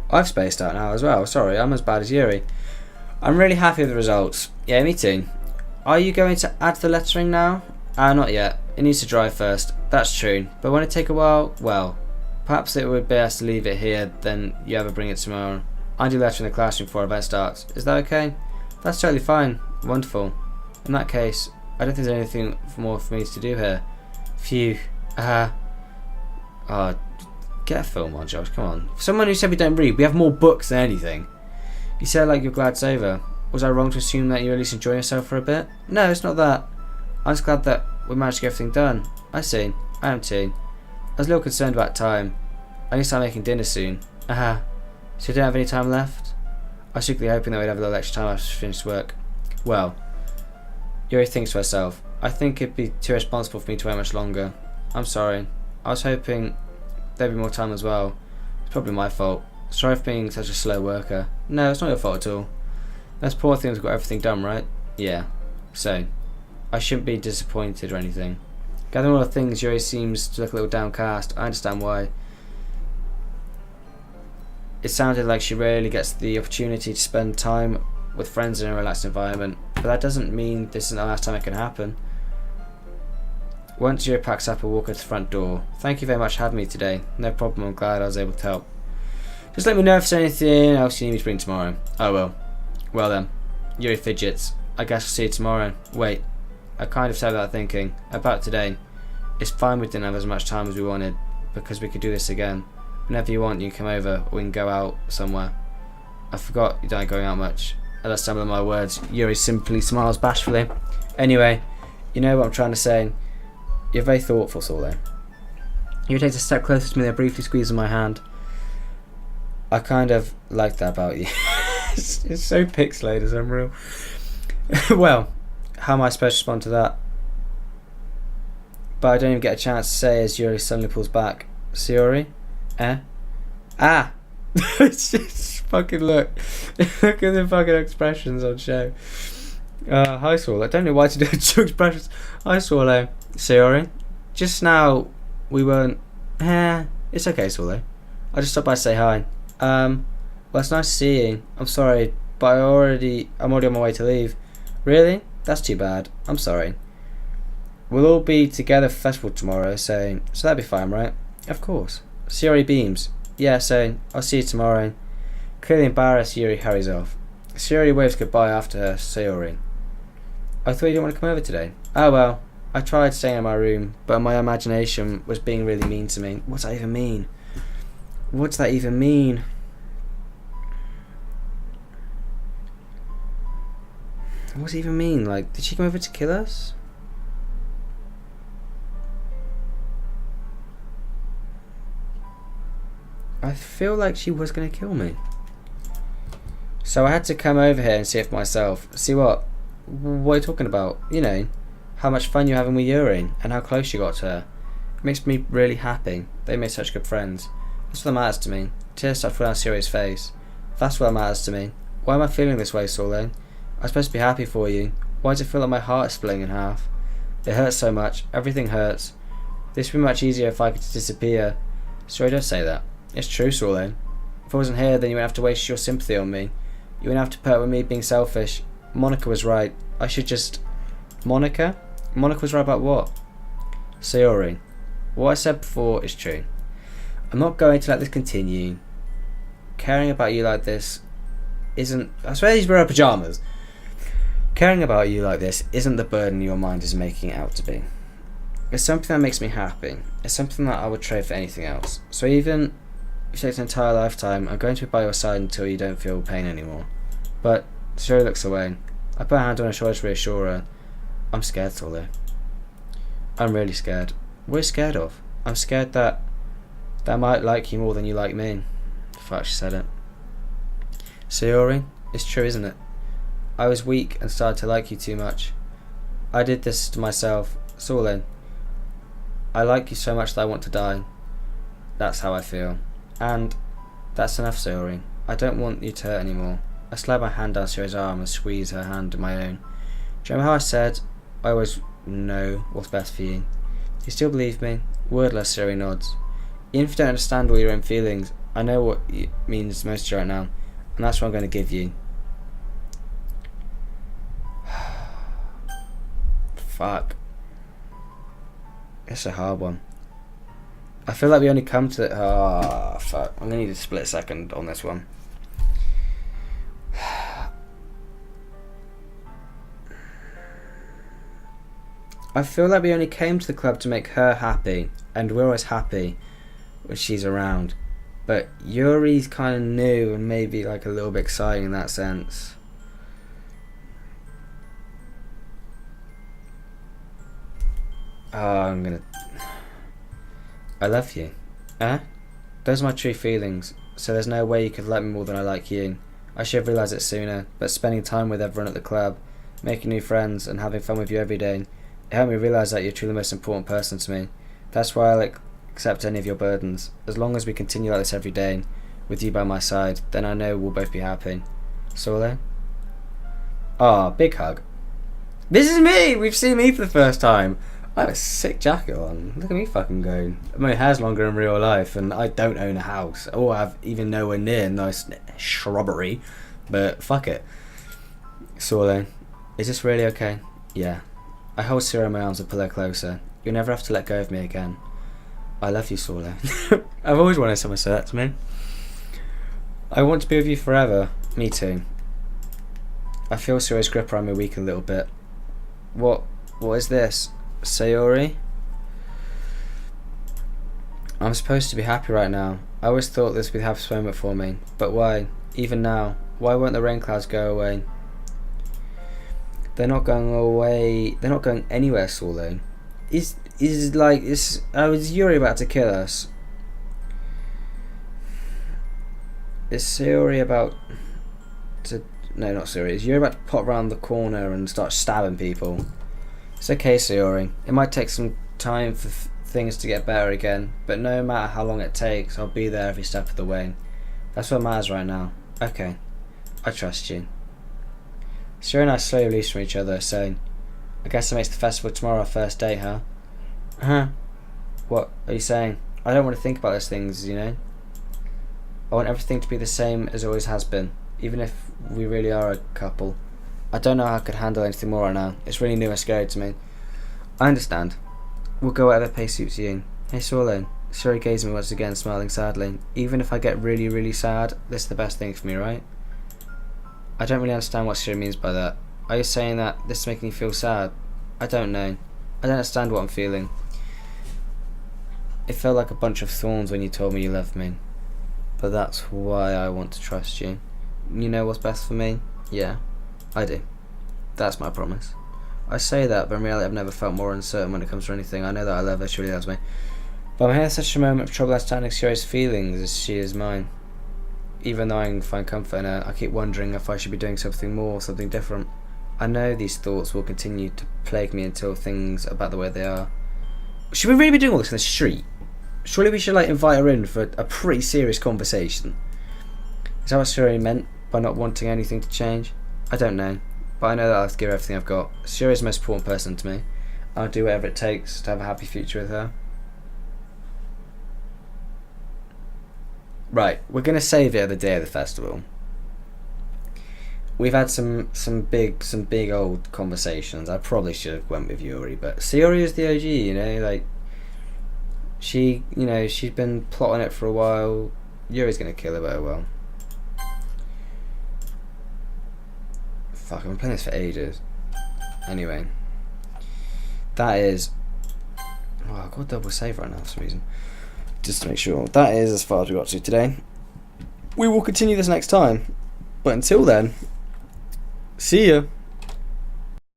Speaker 1: I've spaced out now as well. Sorry, I'm as bad as Yuri. I'm really happy with the results. Yeah, me too. Are you going to add the lettering now? Not yet. It needs to dry first. That's true. But won't it take a while? Well, perhaps it would be best to leave it here, then you ever bring it tomorrow. I do lettering in the classroom before event starts. Is that okay? That's totally fine. Wonderful. In that case, I don't think there's anything more for me to do here. Phew. Get a film on, Josh. Come on. For someone who said we don't read, we have more books than anything. You said like you're glad it's over. Was I wrong to assume that you're at least enjoying yourself for a bit? No, it's not that. I'm just glad that we managed to get everything done. I see. I am too. I was a little concerned about time. I need to start making dinner soon. So you don't have any time left? I was secretly hoping that we'd have a little extra time after finished work. Well, Yuri thinks to herself. I think it'd be too responsible for me to wait much longer. I'm sorry. I was hoping there'd be more time as well. It's probably my fault. Sorry for being such a slow worker. No, it's not your fault at all. Those poor things got everything done, right? Yeah. So, I shouldn't be disappointed or anything. Gathering all the things, Yuri seems to look a little downcast. I understand why. It sounded like she rarely gets the opportunity to spend time with friends in a relaxed environment, but that doesn't mean this isn't the last time it can happen. Once Yuri packs up, I'll walk her to the front door. Thank you very much for having me today. No problem, I'm glad I was able to help. Just let me know if there's anything else you need me to bring tomorrow. I will. Well then. Yuri fidgets. I guess I'll see you tomorrow. Wait. I kind of said that thinking. About today. It's fine we didn't have as much time as we wanted, because we could do this again. Whenever you want, you can come over, or we can go out somewhere. I forgot you don't like going out much. As I stumble on my words, Yuri simply smiles bashfully. Anyway, you know what I'm trying to say. You're very thoughtful, Saulo. Yuri takes a step closer to me and briefly squeezes my hand. I kind of like that about you. It's so pixelated, it's unreal. Well, how am I supposed to respond to that? But I don't even get a chance to say as Yuri suddenly pulls back. Sayori? It's just fucking look. Look at the fucking expressions on show. Hi Saulo. I don't know why to do two expressions. Hi Saulo. Sayori. Just now we weren't. It's okay, Saulo. I just stopped by to say hi. Well, it's nice to see you. I'm sorry, but I'm already on my way to leave. Really? That's too bad. I'm sorry. We'll all be together for festival tomorrow, so that'd be fine, right? Of course. Sayori beams. Yeah, so I'll see you tomorrow. Clearly embarrassed, Yuri hurries off. Sayori waves goodbye after her. Sayori. I thought you didn't want to come over today. Oh well. I tried staying in my room, but my imagination was being really mean to me. What's that even mean? What's that even mean? What's it even mean? Like, did she come over to kill us? I feel like she was going to kill me. So I had to come over here and see it for myself. See what? What are you talking about? You know, how much fun you're having with Yuri and how close you got to her. It makes me really happy. They made such good friends. That's what matters to me. Tears start falling down Sayori's face. That's what matters to me. Why am I feeling this way, Saulo? I'm supposed to be happy for you. Why does it feel like my heart is splitting in half? It hurts so much. Everything hurts. This would be much easier if I could just disappear. Sorry, don't say that. It's true, Saulo. If I wasn't here, then you wouldn't have to waste your sympathy on me. You wouldn't have to put up with me being selfish. Monica was right. I should just... Monica? Monica was right about what? Sayori. What I said before is true. I'm not going to let this continue. Caring about you like this isn't... I swear these were her pyjamas. Caring about you like this isn't the burden your mind is making it out to be. It's something that makes me happy. It's something that I would trade for anything else. So even if it takes an entire lifetime, I'm going to be by your side until you don't feel pain anymore. But Sayori looks away. I put a hand on her shoulder to reassure her. I'm scared, Solo. I'm really scared. What are you scared of? I'm scared that I might like you more than you like me. Fuck, she said it. Sayori, it's true, isn't it? I was weak and started to like you too much. I did this to myself. Solo, I like you so much that I want to die. That's how I feel. And that's enough, Sayori. I don't want you to hurt anymore. I slide my hand down Sayori's arm and squeeze her hand in my own. Do you remember how I said I always know what's best for you? Do you still believe me? Wordless, Sayori nods. Even if you don't understand all your own feelings, I know what it means most to you right now, and that's what I'm going to give you. Fuck. It's a hard one. I feel like we only come to it. Ah, fuck. I'm gonna need a split second on this one. I feel like we only came to the club to make her happy, and we're always happy when she's around. But Yuri's kind of new and maybe like a little bit exciting in that sense. I love you. Those are my true feelings, so there's no way you could like me more than I like you. I should have realised it sooner, but spending time with everyone at the club, making new friends and having fun with you every day, it helped me realise that you're truly the most important person to me. That's why I'll accept any of your burdens. As long as we continue like this every day, with you by my side, then I know we'll both be happy. Solo? Big hug. This is me! We've seen me for the first time. I have a sick jacket on. Look at me fucking go. My hair's longer in real life, and I don't own a house. Or have even nowhere near nice shrubbery. But fuck it. Solo, is this really okay? Yeah. I hold Siro in my arms and pull her closer. You'll never have to let go of me again. I love you, Solo. I've always wanted someone to say that to me. I want to be with you forever. Me too. I feel Siro's grip around me weaken a little bit. What is this? Sayori? I'm supposed to be happy right now. I always thought this would be the happiest moment for me. But why? Even now. Why won't the rain clouds go away? They're not going away. They're not going anywhere, Solo. Is Yuri about to kill us? Is Sayori about to... No, not Sayori. Is Yuri about to pop around the corner and start stabbing people? It's okay, Sayori. It might take some time for things to get better again, but no matter how long it takes, I'll be there every step of the way. That's what matters right now. Okay. I trust you. Sayori and I slowly release from each other, saying, I guess that makes the festival tomorrow our first date, huh? What are you saying? I don't want to think about those things, you know? I want everything to be the same as it always has been, even if we really are a couple. I don't know how I could handle anything more right now. It's really new and scary to me. I understand. We'll go whatever pace suits you. Hey, Sorlin. Sayori gazed at me once again, smiling sadly. Even if I get really, really sad, this is the best thing for me, right? I don't really understand what Sayori means by that. Are you saying that this is making you feel sad? I don't know. I don't understand what I'm feeling. It felt like a bunch of thorns when you told me you loved me. But that's why I want to trust you. You know what's best for me? Yeah, I do. That's my promise. I say that, but in reality I've never felt more uncertain when it comes to anything. I know that I love her, she really loves me. But I'm here at such a moment of trouble understanding Sayori's feelings as she is mine. Even though I can find comfort in her, I keep wondering if I should be doing something more, something different. I know these thoughts will continue to plague me until things are back the way they are. Should we really be doing all this in the street? Surely we should invite her in for a pretty serious conversation. Is that what Sayori meant by not wanting anything to change? I don't know, but I know that I'll have to give her everything I've got. Sayori is the most important person to me. I'll do whatever it takes to have a happy future with her. Right, we're going to save it at the day of the festival. We've had some big old conversations. I probably should have went with Yuri, but Sayori is the OG, you know, she's been plotting it for a while. Yuri's gonna kill her, but oh well. Fuck, I've been playing this for ages. Anyway, that is Oh, I've got a double save right now for some reason. Just to make sure. That is as far as we got to today. We will continue this next time. But until then, see ya.